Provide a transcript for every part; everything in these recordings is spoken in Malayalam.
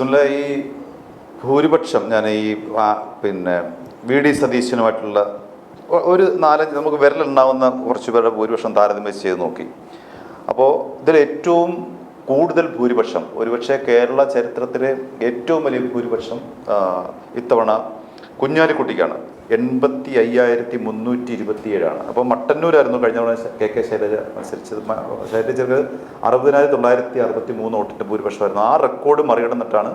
സുനില, ഈ ഭൂരിപക്ഷം ഞാൻ ഈ പിന്നെ വി ഡി സതീശനുമായിട്ടുള്ള ഒരു 4-5 നമുക്ക് വിരലുണ്ടാവുന്ന കുറച്ച് പേരുടെ ഭൂരിപക്ഷം താരതമ്യം ചെയ്ത് നോക്കി. അപ്പോൾ ഇതിൽ ഏറ്റവും കൂടുതൽ ഭൂരിപക്ഷം, ഒരുപക്ഷെ കേരള ചരിത്രത്തിലെ ഏറ്റവും വലിയ ഭൂരിപക്ഷം ഇത്തവണ കുഞ്ഞാലിക്കുട്ടിക്കാണ്. 85,327. അപ്പോൾ മട്ടന്നൂരായിരുന്നു കഴിഞ്ഞ തവണ കെ ശൈലജ മത്സരിച്ചത്. ശൈലജക്ക് 60,963 വോട്ടിൻ്റെ ഭൂരിപക്ഷമായിരുന്നു. ആ റെക്കോർഡ് മറികടന്നിട്ടാണ്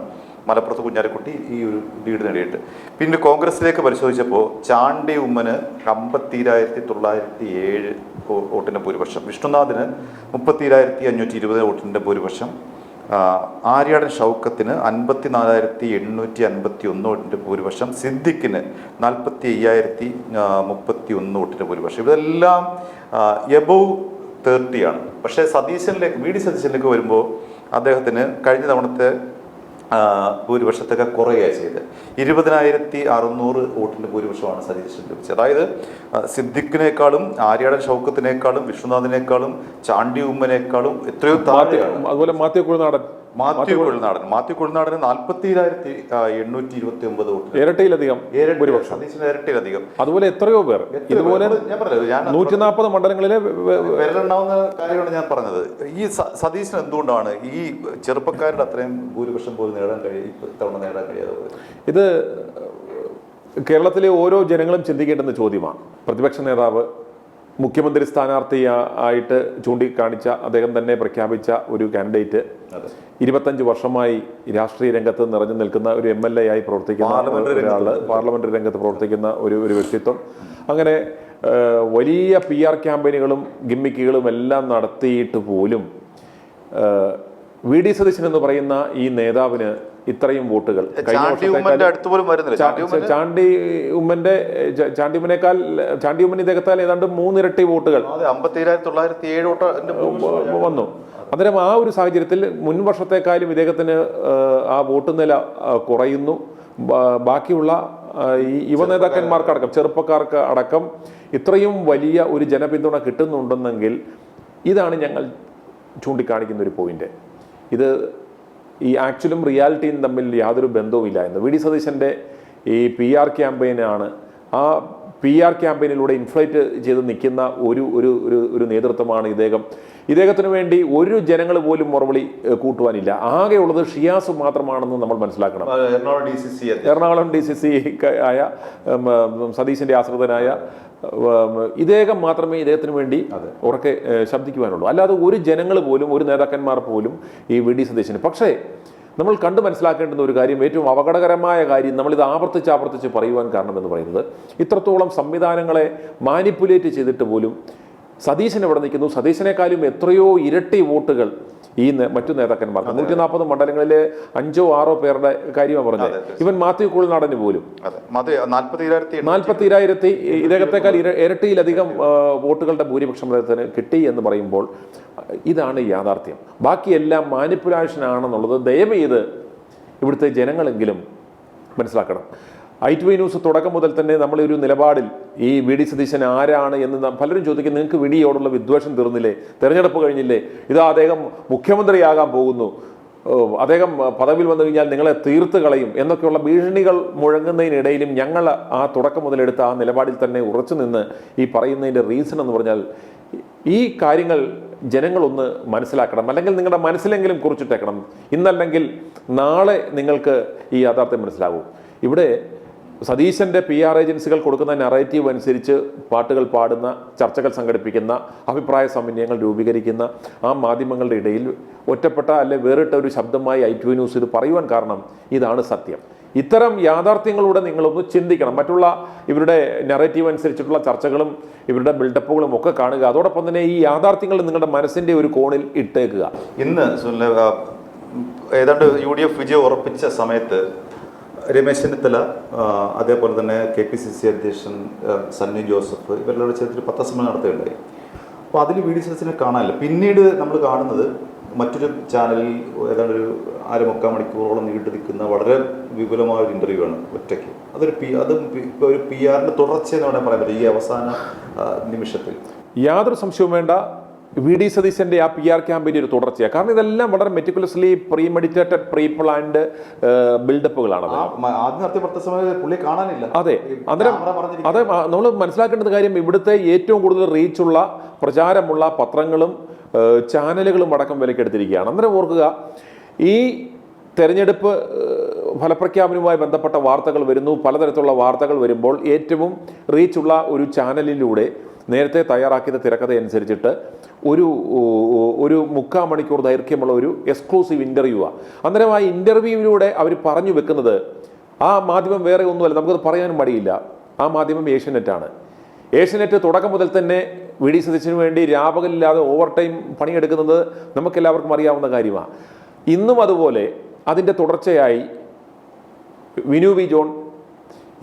മലപ്പുറത്ത് കുഞ്ഞാലിക്കുട്ടി ഈ ഒരു ലീഡ് നേടിയിട്ട്. പിന്നെ കോൺഗ്രസിലേക്ക് പരിശോധിച്ചപ്പോൾ ചാണ്ടി ഉമ്മന് 50,907 വോട്ടിൻ്റെ ഭൂരിപക്ഷം, വിഷ്ണുനാഥിന് 30,520 വോട്ടിൻ്റെ ഭൂരിപക്ഷം, ആര്യാടൻ ഷൗക്കത്തിന് 54,851 വോട്ടിൻ്റെ ഭൂരിപക്ഷം, സിദ്ദിഖിന് 45,031 വോട്ടിൻ്റെ ഭൂരിപക്ഷം. ഇതെല്ലാം എബോവ് 30 പക്ഷേ സതീശനിലേക്ക്, വി ഡി സതീശനിലേക്ക് വരുമ്പോൾ അദ്ദേഹത്തിന് കഴിഞ്ഞ തവണത്തെ ഭൂരിപക്ഷത്തൊക്കെ കുറയുകയാണ് ചെയ്ത്. 20,600 വോട്ടിൻ്റെ ഭൂരിപക്ഷമാണ് സതീശന് ലഭിച്ചത്. അതായത് സിദ്ദിഖിനേക്കാളും ആര്യാടൻ ഷൗക്കത്തിനേക്കാളും വിഷ്ണുനാഥിനേക്കാളും ചാണ്ടി ഉമ്മനേക്കാളും എത്രയോ താഴെയാണ്. അതുപോലെ മാത്യു കുഴൽനാടൻ 40,829 വോട്ട്, ഇരട്ടിയിലധികം ഭൂരിപക്ഷം, ഇരട്ടിയിലധികം. അതുപോലെ എത്രയോ പേർ ഇതുപോലെ ഞാൻ പറഞ്ഞത് 140 മണ്ഡലങ്ങളിലെ വിരലുണ്ടാവുന്ന കാര്യമാണ് ഞാൻ പറഞ്ഞത്. ഈ സതീശന് എന്തുകൊണ്ടാണ് ഈ ചെറുപ്പക്കാരുടെ അത്രയും ഭൂരിപക്ഷം പോലും നേടാൻ ഇത്തവണ നേടാൻ കഴിയാതെ പോയത്? ഇത് കേരളത്തിലെ ഓരോ ജനങ്ങളും ചിന്തിക്കേണ്ടുന്ന ചോദ്യമാണ്. പ്രതിപക്ഷ നേതാവ് മുഖ്യമന്ത്രി സ്ഥാനാർത്ഥിയായിട്ട് ചൂണ്ടിക്കാണിച്ച, അദ്ദേഹം തന്നെ പ്രഖ്യാപിച്ച ഒരു കാൻഡിഡേറ്റ് 25 വർഷമായി രാഷ്ട്രീയ രംഗത്ത് നിറഞ്ഞു നിൽക്കുന്ന ഒരു MLA ആയി പ്രവർത്തിക്കുന്ന ഒരാൾ, പാർലമെന്ററി രംഗത്ത് പ്രവർത്തിക്കുന്ന ഒരു വ്യക്തിത്വം, അങ്ങനെ വലിയ PR ക്യാമ്പയിനുകളും ഗിമ്മിക്കുകളും എല്ലാം നടത്തിയിട്ട് പോലും വി ഡി സതീശൻ എന്ന് പറയുന്ന ഈ നേതാവിന് ഇത്രയും വോട്ടുകൾ ചാണ്ടി ഉമ്മൻ ഇദ്ദേഹത്താൽ ഏതാണ്ട് 3 ഇരട്ടി വോട്ടുകൾ 50,907 വന്നു. അന്നേരം ആ ഒരു സാഹചര്യത്തിൽ മുൻ വർഷത്തെക്കാളും ഇദ്ദേഹത്തിന് ആ വോട്ട് നില കുറയുന്നു. ബാക്കിയുള്ള ഈ യുവ നേതാക്കന്മാർക്കടക്കം, ചെറുപ്പക്കാർക്ക് അടക്കം ഇത്രയും വലിയ ഒരു ജനപിന്തുണ കിട്ടുന്നുണ്ടെന്നെങ്കിൽ ഇതാണ് ഞങ്ങൾ ചൂണ്ടിക്കാണിക്കുന്ന ഒരു പോയിന്റ്. ഇത് ഈ ആക്ച്വലും റിയാലിറ്റിയും തമ്മിൽ യാതൊരു ബന്ധവുമില്ല എന്ന്. വി ഡി സതീശൻ്റെ ഈ PR ക്യാമ്പയിനാണ്. ആ PR ക്യാമ്പയിനിലൂടെ ഇൻഫ്ലേറ്റ് ചെയ്ത് നിൽക്കുന്ന ഒരു നേതൃത്വമാണ് ഇദ്ദേഹത്തിന് വേണ്ടി ഒരു ജനങ്ങൾ പോലും മറുപടി കൂട്ടുവാനില്ല. ആകെയുള്ളത് ഷിയാസ് മാത്രമാണെന്ന് നമ്മൾ മനസ്സിലാക്കണം. എറണാകുളം DCC ആയ സതീശൻ്റെ ആശ്രിതനായ ഇദ്ദേഹം മാത്രമേ ഇദ്ദേഹത്തിന് വേണ്ടി ഉറക്കെ ശബ്ദിക്കുവാനുള്ളൂ. അല്ലാതെ ഒരു ജനങ്ങൾ പോലും, ഒരു നേതാക്കന്മാർ പോലും ഈ വി ഡി സതീശന്. പക്ഷേ നമ്മൾ കണ്ടു മനസ്സിലാക്കേണ്ടുന്ന ഒരു കാര്യം, ഏറ്റവും അപകടകരമായ കാര്യം, നമ്മളിത് ആവർത്തിച്ച് പറയുവാൻ കാരണമെന്ന് പറയുന്നത്, ഇത്രത്തോളം സംവിധാനങ്ങളെ മാനിപ്പുലേറ്റ് ചെയ്തിട്ട് പോലും സതീശൻ എവിടെ നിൽക്കുന്നു? സതീശനേക്കാളും എത്രയോ ഇരട്ടി വോട്ടുകൾ ഈ മറ്റു നേതാക്കന്മാർക്ക്. 140 മണ്ഡലങ്ങളിലെ 5-6 പേരുടെ കാര്യമാണ് പറഞ്ഞത്. ഇവൻ മാത്യു കുഴൽനാടന് പോലും 40,000 ഇദ്ദേഹത്തെക്കാൾ ഇരട്ടിയിലധികം വോട്ടുകളുടെ ഭൂരിപക്ഷം അദ്ദേഹത്തിന് കിട്ടി എന്ന് പറയുമ്പോൾ ഇതാണ് യാഥാർത്ഥ്യം. ബാക്കിയെല്ലാം മാനിപ്പുലേഷനാണെന്നുള്ളത് ദയവ് ചെയ്ത് ഇവിടുത്തെ ജനങ്ങളെങ്കിലും മനസ്സിലാക്കണം. i2i ന്യൂസ് തുടക്കം മുതൽ തന്നെ നമ്മളൊരു നിലപാടിൽ ഈ വി ഡി സതീശൻ ആരാണ് എന്ന് പലരും ചോദിക്കും. നിങ്ങൾക്ക് വിഡിയോടുള്ള വിദ്വേഷം തീർന്നില്ലേ? തെരഞ്ഞെടുപ്പ് കഴിഞ്ഞില്ലേ? ഇതാ അദ്ദേഹം മുഖ്യമന്ത്രിയാകാൻ പോകുന്നു, അദ്ദേഹം പദവിയിൽ വന്നു കഴിഞ്ഞാൽ നിങ്ങളെ തീർത്ത് കളയും എന്നൊക്കെയുള്ള ഭീഷണികൾ മുഴങ്ങുന്നതിനിടയിലും ഞങ്ങൾ ആ തുടക്കം മുതലെടുത്ത ആ നിലപാടിൽ തന്നെ ഉറച്ചു നിന്ന് ഈ പറയുന്നതിൻ്റെ റീസൺ എന്ന് പറഞ്ഞാൽ, ഈ കാര്യങ്ങൾ ജനങ്ങളൊന്ന് മനസ്സിലാക്കണം. അല്ലെങ്കിൽ നിങ്ങളുടെ മനസ്സിലെങ്കിലും കുറിച്ചിട്ടേക്കണം. ഇന്നല്ലെങ്കിൽ നാളെ നിങ്ങൾക്ക് ഈ യാഥാർത്ഥ്യം മനസ്സിലാവും. ഇവിടെ സതീശൻ്റെ PR ഏജൻസികൾ കൊടുക്കുന്ന നറേറ്റീവ് അനുസരിച്ച് പാട്ടുകൾ പാടുന്ന, ചർച്ചകൾ സംഘടിപ്പിക്കുന്ന, അഭിപ്രായ സമന്വയങ്ങൾ രൂപീകരിക്കുന്ന ആ മാധ്യമങ്ങളുടെ ഇടയിൽ ഒറ്റപ്പെട്ട അല്ലെ വേറിട്ട ഒരു ശബ്ദമായി i2i ന്യൂസ് ഇത് പറയുവാൻ കാരണം ഇതാണ് സത്യം. ഇത്തരം യാഥാർത്ഥ്യങ്ങളൂടെ നിങ്ങളൊന്ന് ചിന്തിക്കണം. മറ്റുള്ള ഇവരുടെ നറേറ്റീവ് അനുസരിച്ചിട്ടുള്ള ചർച്ചകളും ഇവരുടെ ബിൽഡപ്പുകളും ഒക്കെ കാണുക. അതോടൊപ്പം തന്നെ ഈ യാഥാർത്ഥ്യങ്ങൾ നിങ്ങളുടെ മനസ്സിൻ്റെ ഒരു കോണിൽ ഇട്ടേക്കുക. ഇന്ന് ഏതാണ്ട് UDF വിജയം ഉറപ്പിച്ച സമയത്ത് രമേശ് ചെന്നിത്തല, അതേപോലെ തന്നെ KPCC അധ്യക്ഷൻ സണ്ണി ജോസഫ്, ഇവരുടെ ചേർത്ത് പത്രസമ്മേളനം നടത്തുകയുണ്ടായി. അപ്പോൾ അതിൽ വി ഡി സതീശനെ കാണാനില്ല. പിന്നീട് നമ്മൾ കാണുന്നത് മറ്റൊരു ചാനലിൽ ഏതാണ്ട് ഒരു 1/4 മണിക്കൂറോളം നീണ്ടു നിൽക്കുന്ന വളരെ വിപുലമായ ഒരു ഇൻ്റർവ്യൂ ആണ് ഒറ്റയ്ക്ക്. അതും ഇപ്പോൾ ഒരു PR തുടർച്ചയെന്ന് വേണമെങ്കിൽ പറയാൻ പറ്റും. ഈ അവസാന നിമിഷത്തിൽ യാതൊരു സംശയവും വേണ്ട, വി.ഡി. സതീശന്റെ ആ PR ക്യാമ്പയിൻ്റെ ഒരു തുടർച്ചയാണ്. കാരണം ഇതെല്ലാം വളരെ മെറ്റിക്കുലസ്ലി പ്രീമെഡിറ്റേറ്റഡ് പ്രീ പ്ലാൻഡ് ബിൽഡപ്പുകളാണ്. ആദ്യം നടത്തിയ പ്രത്യക്ഷമായ പുള്ളി കാണാനില്ല. അതെ, അന്നേരം അതെ നമ്മൾ മനസ്സിലാക്കേണ്ട കാര്യം, ഇവിടുത്തെ ഏറ്റവും കൂടുതൽ റീച്ചുള്ള പ്രചാരമുള്ള പത്രങ്ങളും ചാനലുകളും അടക്കം വിലക്കെടുത്തിരിക്കുകയാണ്. അന്നേരം ഓർക്കുക, ഈ തെരഞ്ഞെടുപ്പ് ഫലപ്രഖ്യാപനവുമായി ബന്ധപ്പെട്ട വാർത്തകൾ വരുന്നു, പലതരത്തിലുള്ള വാർത്തകൾ വരുമ്പോൾ ഏറ്റവും റീച്ചുള്ള ഒരു ചാനലിലൂടെ നേരത്തെ തയ്യാറാക്കിയ തിരക്കഥ അനുസരിച്ചിട്ട് ഒരു 3/4 മണിക്കൂർ ദൈർഘ്യമുള്ള ഒരു എക്സ്ക്ലൂസീവ് ഇൻ്റർവ്യൂവാണ്. അന്നേരം ആ ഇൻ്റർവ്യൂവിലൂടെ അവർ പറഞ്ഞു വെക്കുന്നത്, ആ മാധ്യമം വേറെ ഒന്നുമല്ല, നമുക്കത് പറയാനും മടിയില്ല, ആ മാധ്യമം ഏഷ്യനെറ്റാണ്. ഏഷ്യനെറ്റ് തുടക്കം മുതൽ തന്നെ വി.ഡി. സതീശന് വേണ്ടി രാപകലില്ലാതെ ഓവർ ടൈം പണിയെടുക്കുന്നത് നമുക്കെല്ലാവർക്കും അറിയാവുന്ന കാര്യമാണ്. ഇന്നും അതുപോലെ അതിൻ്റെ തുടർച്ചയായി വിനു വി. ജോൺ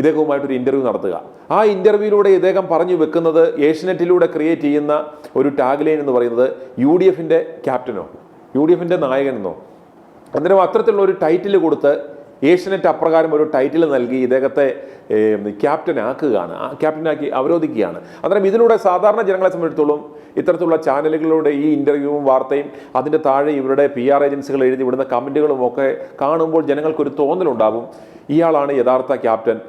ഇദ്ദേഹവുമായിട്ടൊരു ഇൻ്റർവ്യൂ നടത്തുക. ആ ഇൻ്റർവ്യൂവിലൂടെ ഇദ്ദേഹം പറഞ്ഞു വെക്കുന്നത്, ഏഷ്യനെറ്റിലൂടെ ക്രിയേറ്റ് ചെയ്യുന്ന ഒരു ടാഗ് ലൈൻ എന്ന് പറയുന്നത് UDFൻ്റെ ക്യാപ്റ്റനോ UDFൻ്റെ നായകനെന്നോ. അന്നേരം അത്തരത്തിലുള്ള ഒരു ടൈറ്റിൽ കൊടുത്ത് ഏഷ്യനെറ്റ് അപ്രകാരം ഒരു ടൈറ്റിൽ നൽകി ഇദ്ദേഹത്തെ ക്യാപ്റ്റനാക്കുകയാണ്, ക്യാപ്റ്റനാക്കി അവരോധിക്കുകയാണ്. അന്നേരം ഇതിലൂടെ സാധാരണ ജനങ്ങളെ സംബന്ധിച്ചിടത്തോളം ഇത്തരത്തിലുള്ള ചാനലുകളിലൂടെ ഈ ഇൻ്റർവ്യൂവും വാർത്തയും അതിൻ്റെ താഴെ ഇവരുടെ PR ഏജൻസികൾ എഴുതി വിടുന്ന കമൻറ്റുകളും ഒക്കെ കാണുമ്പോൾ ജനങ്ങൾക്കൊരു തോന്നലുണ്ടാകും, ഇയാളാണ് യഥാർത്ഥ ക്യാപ്റ്റൻ.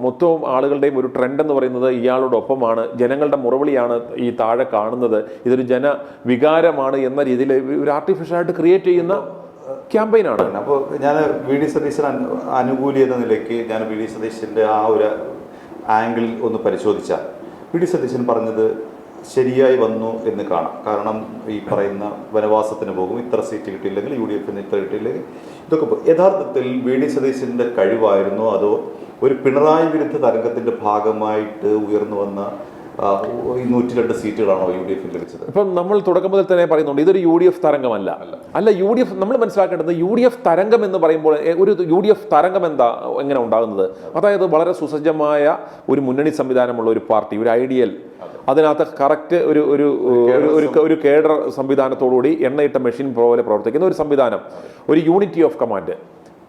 മൊത്തവും ആളുകളുടെയും ഒരു ട്രെൻഡ് എന്ന് പറയുന്നത് ഇയാളോടൊപ്പമാണ്, ജനങ്ങളുടെ മുറവിളിയാണ് ഈ താഴെ കാണുന്നത്, ഇതൊരു ജനവികാരമാണ് എന്ന രീതിയിൽ ഒരു ആർട്ടിഫിഷ്യലായിട്ട് ക്രിയേറ്റ് ചെയ്യുന്ന ക്യാമ്പയിനാണ്. അപ്പോൾ ഞാൻ വി.ഡി. സതീശൻ അനുകൂലി എന്ന നിലയ്ക്ക് ഞാൻ വി.ഡി. സതീശൻ്റെ ആ ഒരു ആംഗിൾ ഒന്ന് പരിശോധിച്ചാൽ, വി.ഡി. സതീശൻ പറഞ്ഞത് ശരിയായി വന്നു എന്ന് കാണാം. കാരണം ഈ പറയുന്ന വനവാസത്തിന് പോകും, ഇത്ര സീറ്റ് കിട്ടിയില്ലെങ്കിൽ UDFന് ഇത്ര കിട്ടിയില്ലെങ്കിൽ ഇതൊക്കെ യഥാർത്ഥത്തിൽ വി.ഡി. സതീശൻ്റെ കഴിവായിരുന്നോ അതോ ഒരു പിണറായി വിരുദ്ധ തരംഗത്തിൻ്റെ ഭാഗമായിട്ട് ഉയർന്നു വന്ന 102 സീറ്റുകളാണോ UDF ലഭിച്ചത്? ഇപ്പം നമ്മൾ തുടക്കം മുതൽ തന്നെ പറയുന്നുണ്ട്, ഇതൊരു UDF തരംഗമല്ല. UDF നമ്മൾ മനസ്സിലാക്കേണ്ടത്, UDF തരംഗം എന്ന് പറയുമ്പോൾ ഒരു UDF തരംഗം എങ്ങനെ ഉണ്ടാകുന്നത്? അതായത് വളരെ സുസജ്ജമായ ഒരു മുന്നണി സംവിധാനമുള്ള ഒരു പാർട്ടി, ഒരു ഐഡിയൽ, അതിനകത്ത് കറക്റ്റ് ഒരു കേഡർ സംവിധാനത്തോടുകൂടി എണ്ണയിട്ട മെഷീൻ പോലെ പ്രവർത്തിക്കുന്ന ഒരു സംവിധാനം, ഒരു യൂണിറ്റി ഓഫ് കമാൻഡ്.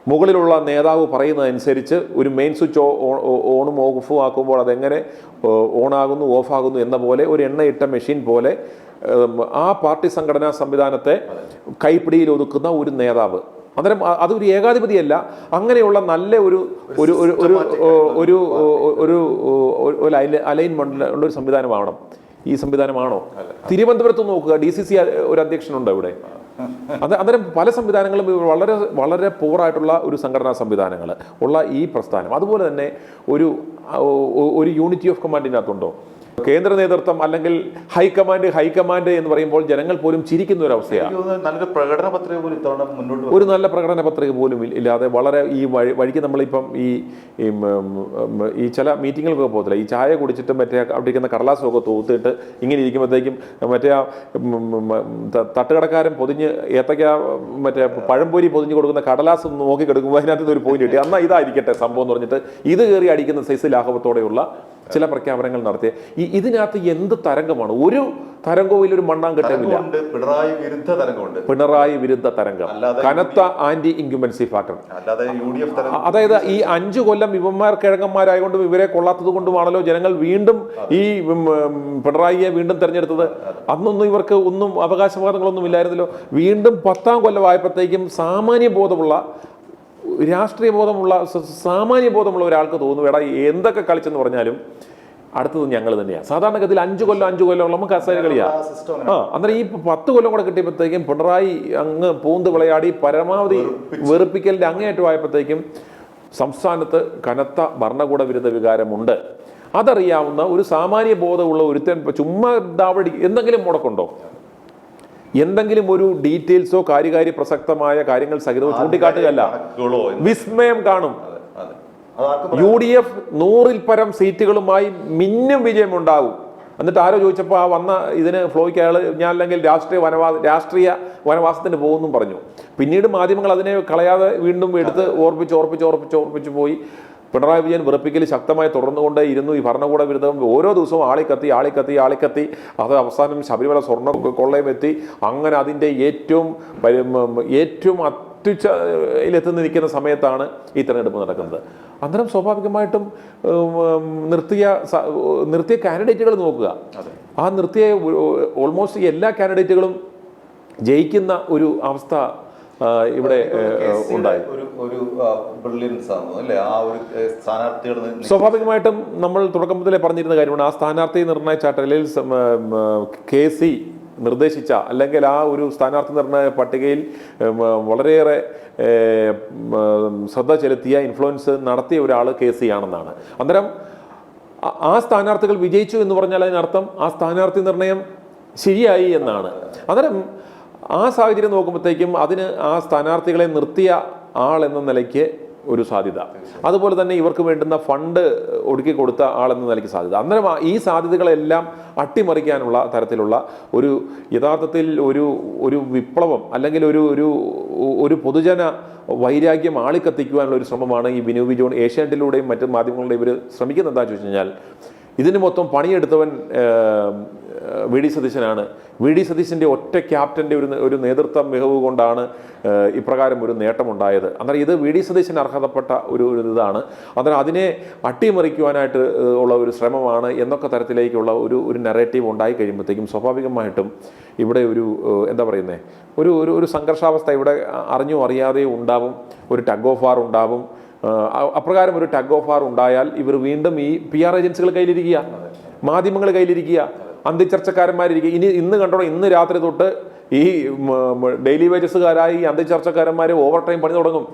മുകളിലുള്ള നേതാവ് പറയുന്നതനുസരിച്ച് ഒരു മെയിൻ സ്വിച്ച് ഓണും ഓഫും ആക്കുമ്പോൾ അതെങ്ങനെ ഓണാകുന്നു ഓഫാകുന്നു എന്ന പോലെ ഒരു എണ്ണയിട്ട മെഷീൻ പോലെ ആ പാർട്ടി സംഘടനാ സംവിധാനത്തെ കൈപ്പിടിയിൽ ഒതുക്കുന്ന ഒരു നേതാവ്. അന്നേരം അതൊരു ഏകാധിപതിയല്ല, അങ്ങനെയുള്ള നല്ല ഒരു അലൈൻമെന്റ് ഉള്ള ഒരു സംവിധാനമാവണം. ഈ സംവിധാനമാണോ? തിരുവനന്തപുരത്ത് നോക്കുക, DCC ഒരു അധ്യക്ഷനുണ്ട് ഇവിടെ. അന്നേരം പല സംവിധാനങ്ങളും വളരെ വളരെ പൂറായിട്ടുള്ള ഒരു സംഘടനാ സംവിധാനങ്ങൾ ഉള്ള ഈ പ്രസ്ഥാനം, അതുപോലെ തന്നെ ഒരു യൂണിറ്റി ഓഫ് കമാൻഡിനകത്തുണ്ടോ? കേന്ദ്ര നേതൃത്വം അല്ലെങ്കിൽ ഹൈക്കമാൻഡ് എന്ന് പറയുമ്പോൾ ജനങ്ങൾ പോലും ചിരിക്കുന്ന ഒരു അവസ്ഥയാണ്. ഒരു നല്ല പ്രകടന പത്രിക പോലും ഇല്ലാതെ വളരെ ഈ വഴിക്ക് നമ്മളിപ്പം ഈ ചില മീറ്റിങ്ങുകൾക്ക് പോകത്തില്ല, ഈ ചായ കുടിച്ചിട്ട് മറ്റേ അവിടെ ഇരിക്കുന്ന കടലാസമൊക്കെ തൂത്തിട്ട് ഇങ്ങനെ ഇരിക്കുമ്പോഴത്തേക്കും മറ്റേ തട്ടുകടക്കാരൻ പൊതിഞ്ഞ് ഏത്തക്ക മറ്റേ പഴംപൊരി പൊതിഞ്ഞ് കൊടുക്കുന്ന കടലാസ് നോക്കി കിടക്കുമ്പോൾ അതിനകത്ത് ഒരു പോയിന്റ് കിട്ടി, എന്നാൽ ഇതായിരിക്കട്ടെ സംഭവം എന്ന് പറഞ്ഞിട്ട് ഇത് കയറി അടിക്കുന്ന സൈസ് ലാഘവത്തോടെയുള്ള ചില പ്രഖ്യാപനങ്ങൾ നടത്തിയ ഇതിനകത്ത് എന്ത് തരംഗമാണ്? ഒരു തരംഗവും ഒരു മണ്ണാങ്കട്ടമില്ല. പിണറായി വിരുദ്ധ തരംഗം, കനത്ത ആന്റി ഇൻക്യുംബൻസി ഫാക്ടർ. അതായത് ഈ 5 കൊല്ലം ഇവന്മാർ കിഴങ്ങന്മാരായതുകൊണ്ടും ഇവരെ കൊള്ളാത്തത് കൊണ്ടുമാണല്ലോ ജനങ്ങൾ വീണ്ടും ഈ പിണറായിയെ വീണ്ടും തെരഞ്ഞെടുത്തത്. അന്നൊന്നും ഇവർക്ക് ഒന്നും അവകാശവാദങ്ങളൊന്നും ഇല്ലായിരുന്നല്ലോ. വീണ്ടും 10ാം കൊല്ലമായപ്പോഴത്തേക്കും രാഷ്ട്രീയ ബോധമുള്ള സാമാന്യ ബോധമുള്ള ഒരാൾക്ക് തോന്നും, എടാ എന്തൊക്കെ കളിച്ചെന്ന് പറഞ്ഞാലും അടുത്തത് ഞങ്ങൾ തന്നെയാണ്. സാധാരണഗതിയിൽ 5 കൊല്ലം നമുക്ക് കസേര കളിയാ. അന്നേരം ഈ 10 കൊല്ലം കൂടെ കിട്ടിയപ്പോഴത്തേക്കും പിണറായി അങ്ങ് പൂന്ത് വിളയാടി പരമാവധി വെറുപ്പിക്കലിന്റെ അങ്ങേയറ്റമായപ്പോഴത്തേക്കും സംസ്ഥാനത്ത് കനത്ത ഭരണകൂട വിരുദ്ധ വികാരമുണ്ട്. അതറിയാവുന്ന ഒരു സാമാന്യ ബോധമുള്ള ഒരുത്തൻ ചുമ്മാ ദാവടി എന്തെങ്കിലും മുടക്കുണ്ടോ? എന്തെങ്കിലും ഒരു ഡീറ്റെയിൽസോ കാര്യകാര്യ പ്രസക്തമായ കാര്യങ്ങൾ സഹിതവും ചൂണ്ടിക്കാട്ടുകയല്ല, വിസ്മയം കാണും. UDF 100ൽ പരം സീറ്റുകളുമായി മിന്നും വിജയമുണ്ടാകും. എന്നിട്ട് ആരോ ചോദിച്ചപ്പോൾ ആ വന്ന ഇതിന് ഫ്ലോയ്ക്ക് അയാൾ ഞാൻ അല്ലെങ്കിൽ രാഷ്ട്രീയ വനവാസത്തിന് പോകുമെന്നും പറഞ്ഞു. പിന്നീട് മാധ്യമങ്ങൾ അതിനെ കളയാതെ വീണ്ടും എടുത്ത് ഓർപ്പിച്ച് പോയി. പിണറായി വിജയൻ വെറുപ്പിക്കൽ ശക്തമായി തുടർന്നുകൊണ്ടേ ഇരുന്നു. ഈ ഭരണകൂട വിരുദ്ധം ഓരോ ദിവസവും ആളിക്കത്തി അത് അവസാനം ശബരിമല സ്വർണ്ണ കൊള്ളയും എത്തി. അങ്ങനെ അതിൻ്റെ ഏറ്റവും കുറ്റിച്ചയിലെത്തി നിൽക്കുന്ന സമയത്താണ് ഈ തെരഞ്ഞെടുപ്പ് നടക്കുന്നത്. അന്നേരം സ്വാഭാവികമായിട്ടും നിർത്തിയ കാൻഡിഡേറ്റുകൾ നോക്കുക. ആ നിർത്തിയ ഓൾമോസ്റ്റ് എല്ലാ കാൻഡിഡേറ്റുകളും ജയിക്കുന്ന ഒരു അവസ്ഥ ഇവിടെ ഉണ്ടായി. സ്വാഭാവികമായിട്ടും നമ്മൾ തുടക്കം മുതലേ പറഞ്ഞിരുന്ന കാര്യമാണ്, ആ സ്ഥാനാർത്ഥി നിർണയ ചാർട്ടറിൽ KC നിർദ്ദേശിച്ച അല്ലെങ്കിൽ ആ ഒരു സ്ഥാനാർത്ഥി നിർണയ പട്ടികയിൽ വളരെയേറെ ശ്രദ്ധ ചെലുത്തിയ ഇൻഫ്ലുവൻസ് നടത്തിയ ഒരാൾ KC ആണെന്നാണ്. അന്നേരം ആ സ്ഥാനാർത്ഥികൾ വിജയിച്ചു എന്ന് പറഞ്ഞാൽ അതിനർത്ഥം ആ സ്ഥാനാർത്ഥി നിർണയം ശരിയായി എന്നാണ്. അന്നേരം ആ സാഹചര്യം നോക്കുമ്പോഴത്തേക്കും അതിന് ആ സ്ഥാനാർത്ഥികളെ നിർത്തിയ ആൾ എന്ന നിലയ്ക്ക് ഒരു സാധ്യത, അതുപോലെ തന്നെ ഇവർക്ക് വേണ്ടുന്ന ഫണ്ട് ഒടുക്കി കൊടുത്ത ആളെന്ന നിലയ്ക്ക് സാധ്യത. അന്നേരം ഈ സാധ്യതകളെല്ലാം അട്ടിമറിക്കാനുള്ള തരത്തിലുള്ള ഒരു യഥാർത്ഥത്തിൽ ഒരു വിപ്ലവം അല്ലെങ്കിൽ ഒരു പൊതുജന വൈരാഗ്യം ആളിക്കത്തിക്കുവാനുള്ള ഒരു ശ്രമമാണ് ഈ ബിനു ബി ജോൺ ഏഷ്യാനെറ്റിലൂടെയും മറ്റു മാധ്യമങ്ങളിലൂടെയും ഇവർ ശ്രമിക്കുന്നത്. എന്താണെന്ന് ചോദിച്ചു കഴിഞ്ഞാൽ, ഇതിന് മൊത്തം പണിയെടുത്തവൻ VD സതീശനാണ്. VD സതീശൻ്റെ ഒറ്റ ക്യാപ്റ്റൻ്റെ ഒരു നേതൃത്വ മികവ് കൊണ്ടാണ് ഇപ്രകാരം ഒരു നേട്ടമുണ്ടായത്. അന്നേരം ഇത് VD സതീശന് അർഹതപ്പെട്ട ഒരു ഇതാണ്. അന്നേരം അതിനെ അട്ടിമറിക്കുവാനായിട്ട് ഉള്ള ഒരു ശ്രമമാണ് എന്നൊക്കെ തരത്തിലേക്കുള്ള ഒരു നെറേറ്റീവ് ഉണ്ടായി കഴിയുമ്പോഴത്തേക്കും സ്വാഭാവികമായിട്ടും ഇവിടെ എന്താ പറയുന്നത്, ഒരു സംഘർഷാവസ്ഥ ഇവിടെ അറിഞ്ഞോ അറിയാതെയോ ഉണ്ടാവും. ഒരു ടഗ് ഓഫ് വാർ ഉണ്ടാവും. അപ്രകാരം ഒരു ടഗ് ഓഫ് വാർ ഉണ്ടായാൽ ഇവർ വീണ്ടും ഈ PR ഏജൻസികൾ കയ്യിലിരിക്കുക, മാധ്യമങ്ങൾ കയ്യിലിരിക്കുക, അന്തിച്ചർച്ചക്കാരന്മാരിരിക്കുക. ഇന്ന് കണ്ടോണം, ഇന്ന് രാത്രി തൊട്ട് ഈ ഡെയിലി വേജസുകാരായ ഈ അന്തിച്ചർച്ചക്കാരന്മാർ ഓവർ ടൈം പണി തുടങ്ങും.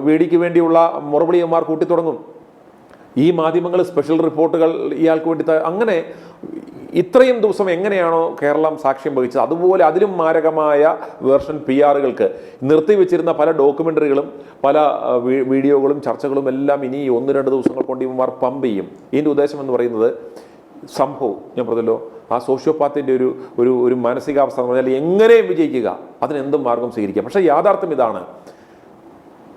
VDക്ക് വേണ്ടിയുള്ള മറുപടിയന്മാർ കൂട്ടി തുടങ്ങും. ഈ മാധ്യമങ്ങൾ സ്പെഷ്യൽ റിപ്പോർട്ടുകൾ ഇയാൾക്ക് വേണ്ടി അങ്ങനെ ഇത്രയും ദിവസം എങ്ങനെയാണോ കേരളം സാക്ഷ്യം വഹിച്ചത് അതുപോലെ അതിലും മാരകമായ വേർഷൻ PR-കൾക്ക് നിർത്തിവെച്ചിരുന്ന പല ഡോക്യുമെൻ്ററികളും പല വീഡിയോകളും ചർച്ചകളും എല്ലാം ഇനി 1-2 ദിവസങ്ങൾ കൊണ്ട് ഇവന്മാർ പമ്പ് ചെയ്യും. ഇതിൻ്റെ ഉദ്ദേശം എന്ന് പറയുന്നത് സംഭവം ഞാൻ പറഞ്ഞല്ലോ, ആ സോഷ്യോപാത്തിൻ്റെ ഒരു മാനസികാവസ്ഥ എന്ന് പറഞ്ഞാൽ എങ്ങനെയും വിജയിക്കുക, അതിനെന്തും മാർഗം സ്വീകരിക്കുക. പക്ഷേ യാഥാർത്ഥ്യം ഇതാണ്.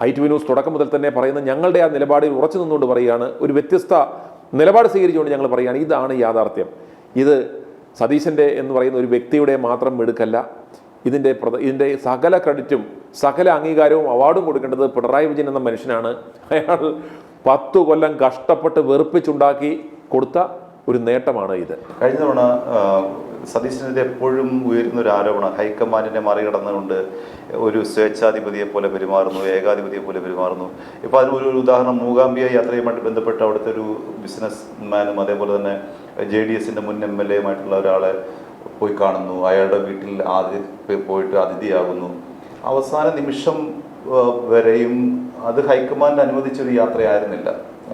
ITV ന്യൂസ് തുടക്കം മുതൽ തന്നെ പറയുന്ന ഞങ്ങളുടെ ആ നിലപാടിൽ ഉറച്ചു നിന്നുകൊണ്ട് പറയുകയാണ്, ഒരു വ്യത്യസ്ത നിലപാട് സ്വീകരിച്ചുകൊണ്ട് ഞങ്ങൾ പറയുകയാണ്, ഇതാണ് യാഥാർത്ഥ്യം. ഇത് സതീശൻ്റെ എന്ന് പറയുന്ന ഒരു വ്യക്തിയുടെ മാത്രം മിടുക്കല്ല. ഇതിൻ്റെ സകല ക്രെഡിറ്റും സകല അംഗീകാരവും അവാർഡും കൊടുക്കേണ്ടത് പിണറായി വിജയൻ എന്ന മനുഷ്യനാണ്. അയാൾ 10 കൊല്ലം കഷ്ടപ്പെട്ട് വെറുപ്പിച്ചുണ്ടാക്കി കൊടുത്ത ഒരു നേട്ടമാണ് ഇത്. കഴിഞ്ഞ തവണ സതീശനെതിരെ എപ്പോഴും ഉയരുന്ന ഒരു ആരോപണം, ഹൈക്കമാൻഡിനെ മറികടന്നുകൊണ്ട് ഒരു സ്വേച്ഛാധിപതിയെ പോലെ പെരുമാറുന്നു, ഏകാധിപതിയെ പോലെ പെരുമാറുന്നു. ഇപ്പോൾ അതിനൊരു ഉദാഹരണം, മൂകാംബിയ യാത്രയുമായിട്ട് ബന്ധപ്പെട്ട് അവിടുത്തെ ഒരു ബിസിനസ് മാനും അതേപോലെ തന്നെ JDS-ൻ്റെ മുൻ MLA-യുമായിട്ടുള്ള ഒരാളെ പോയി കാണുന്നു. അയാളുടെ വീട്ടിൽ പോയിട്ട് അതിഥിയാകുന്നു. അവസാന നിമിഷം വരെയും അത് ഹൈക്കമാൻഡ് അനുവദിച്ചൊരു യാത്രയായിരുന്നില്ല.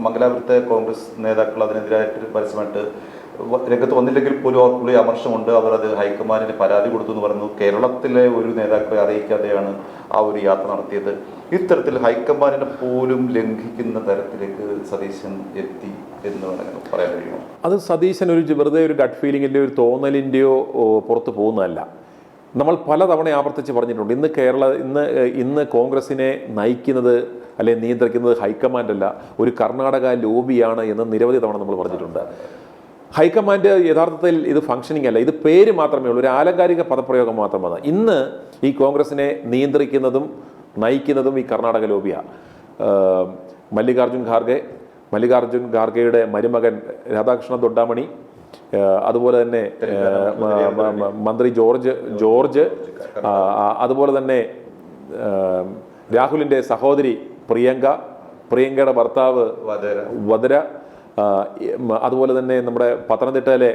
മംഗലാപുരത്തെ കോൺഗ്രസ് നേതാക്കൾ അതിനെതിരായിട്ട് പരസ്യമായിട്ട് രംഗത്ത് വന്നില്ലെങ്കിൽ പോലും അവർക്കുള്ള അമർഷമുണ്ട്. അവർ അത് ഹൈക്കമാൻഡിന് പരാതി കൊടുത്തു എന്ന് പറഞ്ഞു. കേരളത്തിലെ ഒരു നേതാക്കളെ അറിയിക്കാതെയാണ് ആ ഒരു യാത്ര നടത്തിയത്. ഇത്തരത്തിൽ ഹൈക്കമാൻഡിനെ പോലും ലംഘിക്കുന്ന തരത്തിലേക്ക് സതീശൻ എത്തി എന്ന് വേണമെങ്കിൽ പറയാൻ കഴിയുമോ? അത് സതീശൻ വെറുതെ ഒരു ഗട്ട് ഫീലിങ്ങിൻ്റെയോ ഒരു തോന്നലിൻ്റെയോ പുറത്ത് പോകുന്നതല്ല. നമ്മൾ പലതവണ ആവർത്തിച്ച് പറഞ്ഞിട്ടുണ്ട്, ഇന്ന് കോൺഗ്രസിനെ നയിക്കുന്നത് അല്ലെങ്കിൽ നിയന്ത്രിക്കുന്നത് ഹൈക്കമാൻഡല്ല, ഒരു കർണാടക ലോബിയാണ് എന്ന് നിരവധി തവണ നമ്മൾ പറഞ്ഞിട്ടുണ്ട്. ഹൈക്കമാൻഡ് യഥാർത്ഥത്തിൽ ഇത് ഫംഗ്ഷനിങ് അല്ല, ഇത് പേര് മാത്രമേ ഉള്ളൂ, ഒരു ആലങ്കാരിക പദപ്രയോഗം മാത്രമാണ്. ഇന്ന് ഈ കോൺഗ്രസിനെ നിയന്ത്രിക്കുന്നതും നയിക്കുന്നതും ഈ കർണാടക ലോബിയാണ്. മല്ലികാർജുൻ ഖാർഗെയുടെ മരുമകൻ രാധാകൃഷ്ണ ദൊഡ്ഡാമണി, അതുപോലെ തന്നെ മന്ത്രി ജോർജ്, അതുപോലെ തന്നെ രാഹുലിൻ്റെ സഹോദരി പ്രിയങ്കയുടെ ഭർത്താവ് വധര, അതുപോലെ തന്നെ നമ്മുടെ പത്തനംതിട്ടയിലെ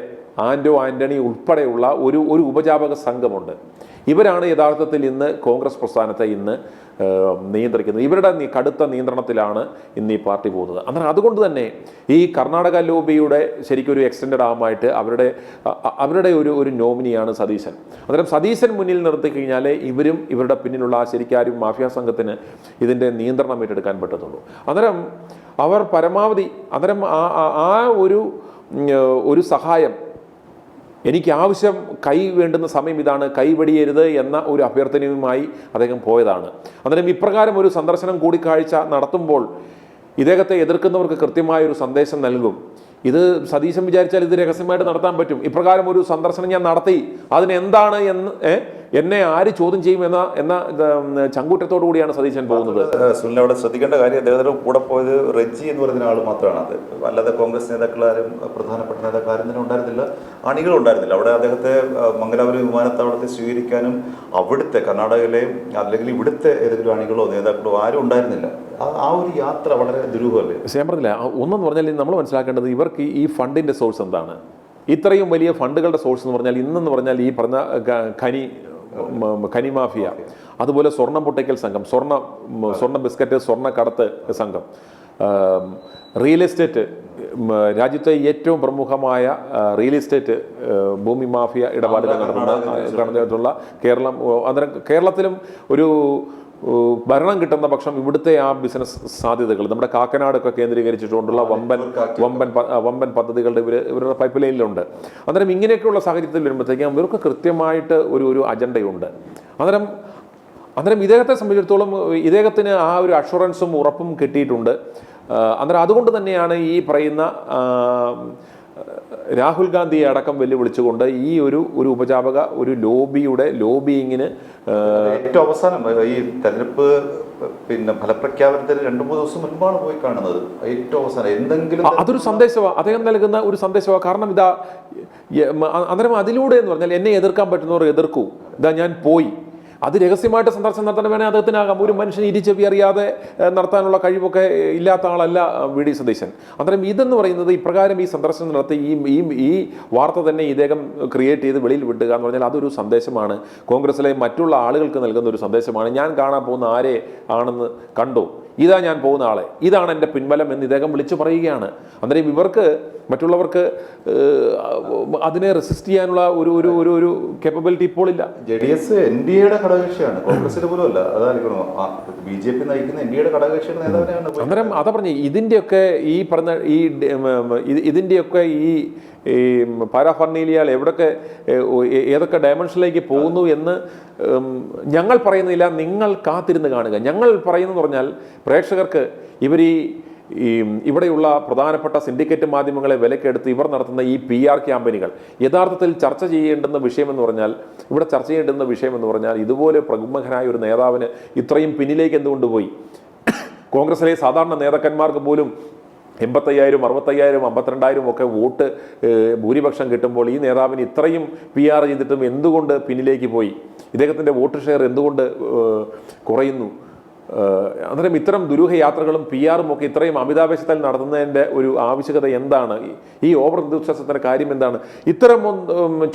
ആന്റണി ഉൾപ്പെടെയുള്ള ഒരു ഉപജാപക സംഘമുണ്ട്. ഇവരാണ് യഥാർത്ഥത്തിൽ ഇന്ന് കോൺഗ്രസ് പ്രസ്ഥാനത്തെ നിയന്ത്രിക്കുന്നത്. ഇവരുടെ കടുത്ത നിയന്ത്രണത്തിലാണ് ഇന്ന് ഈ പാർട്ടി പോകുന്നത്. അന്നേരം അതുകൊണ്ട് തന്നെ ഈ കർണാടക ലോബിയുടെ ശരിക്കും ഒരു എക്സ്റ്റൻഡഡ് ആമായിട്ട് അവരുടെ ഒരു നോമിനിയാണ് സതീശൻ. അന്നേരം സതീശൻ മുന്നിൽ നിർത്തി കഴിഞ്ഞാൽ ഇവരുടെ പിന്നിലുള്ള ശരിക്കും മാഫിയ സംഘത്തിന് ഇതിൻ്റെ നിയന്ത്രണം ഏറ്റെടുക്കാൻ പറ്റത്തുള്ളൂ. അന്നേരം അവർ പരമാവധി ആ ഒരു സഹായം എനിക്ക് ആവശ്യം, വേണ്ടുന്ന സമയം ഇതാണ്, വെടിയരുത് എന്ന ഒരു അഭ്യർത്ഥനയുമായി അദ്ദേഹം പോയതാണ്. അന്നേരം ഇപ്രകാരം ഒരു സന്ദർശനം കൂടിക്കാഴ്ച നടത്തുമ്പോൾ ഇദ്ദേഹത്തെ എതിർക്കുന്നവർക്ക് കൃത്യമായ ഒരു സന്ദേശം നൽകും. ഇത് സതീശൻ വിചാരിച്ചാൽ ഇത് രഹസ്യമായിട്ട് നടത്താൻ പറ്റും. ഇപ്രകാരം ഒരു സന്ദർശനം ഞാൻ നടത്തി, അതിനെന്താണ് എന്ന് എന്നെ ആര് ചോദ്യം ചെയ്യും എന്ന ചങ്കൂറ്റത്തോടു കൂടിയാണ് സതീശൻ പോകുന്നത്. സുനിൽ, അവിടെ ശ്രദ്ധിക്കേണ്ട കാര്യം, അദ്ദേഹത്തിന്റെ കൂടെ പോയത് റെജി എന്ന് പറയുന്ന ആൾ മാത്രമാണ്. അത് അല്ലാതെ കോൺഗ്രസ് നേതാക്കളാരും പ്രധാനപ്പെട്ട നേതാക്കളാരും തന്നെ ഉണ്ടായിരുന്നില്ല, അണികളുണ്ടായിരുന്നില്ല. അവിടെ അദ്ദേഹത്തെ മംഗലാപുരം വിമാനത്താവളത്തെ സ്വീകരിക്കാനും അവിടുത്തെ കർണാടകയിലെ അല്ലെങ്കിൽ ഇവിടുത്തെ ഏതെങ്കിലും അണികളോ നേതാക്കളോ ആരും ഉണ്ടായിരുന്നില്ല. ആ ഒരു യാത്ര വളരെ ദുരൂഹമല്ലേ? ഞാൻ പറഞ്ഞില്ല, ഒന്നെന്ന് പറഞ്ഞാൽ നമ്മൾ മനസ്സിലാക്കേണ്ടത് ഇവർക്ക് ഈ ഫണ്ടിന്റെ സോഴ്സ് എന്താണ്. ഇത്രയും വലിയ ഫണ്ടുകളുടെ സോഴ്സ് എന്ന് പറഞ്ഞാൽ ഇന്നെന്ന് പറഞ്ഞാൽ ഈ പറഞ്ഞ ഖനി മാഫിയ, അതുപോലെ സ്വർണം പൊട്ടിക്കൽ സംഘം, സ്വർണ്ണ ബിസ്ക്കറ്റ്, സ്വർണ്ണ കടത്ത് സംഘം, റിയൽ എസ്റ്റേറ്റ്, രാജ്യത്തെ ഏറ്റവും പ്രമുഖമായ റിയൽ എസ്റ്റേറ്റ് ഭൂമി മാഫിയ ഇടപാടുകൾ നടത്തുന്ന കേരളം. അന്നേരം കേരളത്തിലും ഒരു ഭരണം കിട്ടുന്ന പക്ഷം ഇവിടുത്തെ ആ ബിസിനസ് സാധ്യതകൾ നമ്മുടെ കാക്കനാടൊക്കെ കേന്ദ്രീകരിച്ചിട്ടുകൊണ്ടുള്ള വമ്പൻ പദ്ധതികളുടെ ഇവരുടെ പൈപ്പ് ലൈനിലുണ്ട്. അന്നേരം ഇങ്ങനെയൊക്കെയുള്ള സാഹചര്യത്തിൽ വരുമ്പോഴത്തേക്കും ഇവർക്ക് കൃത്യമായിട്ട് ഒരു അജണ്ടയുണ്ട്. അന്നേരം ഇദ്ദേഹത്തെ സംബന്ധിച്ചിടത്തോളം ഇദ്ദേഹത്തിന് ആ ഒരു അഷുറൻസും ഉറപ്പും കിട്ടിയിട്ടുണ്ട്. അന്നേരം അതുകൊണ്ട് തന്നെയാണ് ഈ പറയുന്ന രാഹുൽ ഗാന്ധിയെ അടക്കം വെല്ലുവിളിച്ചുകൊണ്ട് ഈ ഒരു ഉപജാപക ഒരു ലോബിയിങ്ങിന് ഏറ്റവും അവസാനം ഈ തെരഞ്ഞെടുപ്പ് ഫലപ്രഖ്യാപനത്തിന് 2-3 ദിവസം മുൻപാണ് പോയി കാണുന്നത്. ഏറ്റവും അവസാനം എന്തെങ്കിലും അതൊരു സന്ദേശമാണ്, അദ്ദേഹം നൽകുന്ന ഒരു സന്ദേശമാണ്. കാരണം അന്നേരം അതിലൂടെ എന്ന് പറഞ്ഞാൽ എന്നെ എതിർക്കാൻ പറ്റുന്നവർ എതിർക്കൂ, ഞാൻ പോയി. അത് രഹസ്യമായിട്ട് സന്ദർശനം നടത്താൻ വേണേൽ അദ്ദേഹത്തിനാകാം. ഒരു മനുഷ്യൻ ഇരിച്ചെവി അറിയാതെ നടത്താനുള്ള കഴിവൊക്കെ ഇല്ലാത്ത ആളല്ല വി.ഡി. സതീശൻ. അന്നേരം ഇതെന്ന് പറയുന്നത് ഇപ്രകാരം ഈ സന്ദർശനം നടത്തി ഈ വാർത്ത തന്നെ ഇദ്ദേഹം ക്രിയേറ്റ് ചെയ്ത് വെളിയിൽ വിട്ടുക എന്ന് പറഞ്ഞാൽ അതൊരു സന്ദേശമാണ്, കോൺഗ്രസിലെ മറ്റുള്ള ആളുകൾക്ക് നൽകുന്ന ഒരു സന്ദേശമാണ്. ഞാൻ കാണാൻ പോകുന്ന ആരെ ആണെന്ന് കണ്ടു, ഇതാ ഞാൻ പോകുന്ന ആളെ, ഇതാണ് എൻ്റെ പിൻബലം എന്ന് ഇദ്ദേഹം വിളിച്ചു പറയുകയാണ്. അന്നേരം ഇവർക്ക് മറ്റുള്ളവർക്ക് അതിനെ റെസിസ്റ്റ് ചെയ്യാനുള്ള ഒരു കേപ്പബിലിറ്റി ഇപ്പോൾ ഇല്ല. JDS NDAയുടെ ഘടകകക്ഷിയാണ്, കോൺഗ്രസിന്റെ പോലും അല്ല. അതായിരിക്കണം BJP നയിക്കുന്ന NDAയുടെ ഘടകകക്ഷിയുടെ നേതാവിനെയാണ്. അന്നേരം അതാ പറഞ്ഞ ഇതിൻ്റെയൊക്കെ ഈ പറഞ്ഞ ഇതിൻ്റെയൊക്കെ ഈ പാരാഫർണീലിയാൽ എവിടൊക്കെ ഏതൊക്കെ ഡയമെൻഷനിലേക്ക് പോകുന്നു എന്ന് ഞങ്ങൾ പറയുന്നില്ല, നിങ്ങൾ കാത്തിരുന്ന് കാണുക. ഞങ്ങൾ പറയുന്നതെന്ന് പറഞ്ഞാൽ പ്രേക്ഷകർക്ക് ഇവിടെയുള്ള പ്രധാനപ്പെട്ട സിൻഡിക്കേറ്റ് മാധ്യമങ്ങളെ വിലക്കെടുത്ത് ഇവർ നടത്തുന്ന ഈ PR ക്യാമ്പയിനുകൾ യഥാർത്ഥത്തിൽ ചർച്ച ചെയ്യേണ്ടുന്ന വിഷയമെന്ന് പറഞ്ഞാൽ ഇതുപോലെ പ്രമുഖനായ ഒരു നേതാവിന് ഇത്രയും പിന്നിലേക്ക് എന്തുകൊണ്ടുപോയി? കോൺഗ്രസിലെ സാധാരണ നേതാക്കന്മാർക്ക് പോലും 85,000, 65,000, 52,000 ഒക്കെ വോട്ട് ഭൂരിപക്ഷം കിട്ടുമ്പോൾ ഈ നേതാവിന് ഇത്രയും PR ചെയ്തിട്ടും എന്തുകൊണ്ട് പിന്നിലേക്ക് പോയി? ഇദ്ദേഹത്തിൻ്റെ വോട്ട് ഷെയർ എന്തുകൊണ്ട് കുറയുന്നു? അന്നേരം ഇത്തരം ദുരൂഹ യാത്രകളും PR-ഉം ഒക്കെ ഇത്രയും അമിതാവേശത്തിൽ നടത്തുന്നതിൻ്റെ ഒരു ആവശ്യകത എന്താണ്? ഈ ഓവർ വിശ്വാസത്തിൻ്റെ കാര്യം എന്താണ്? ഇത്തരം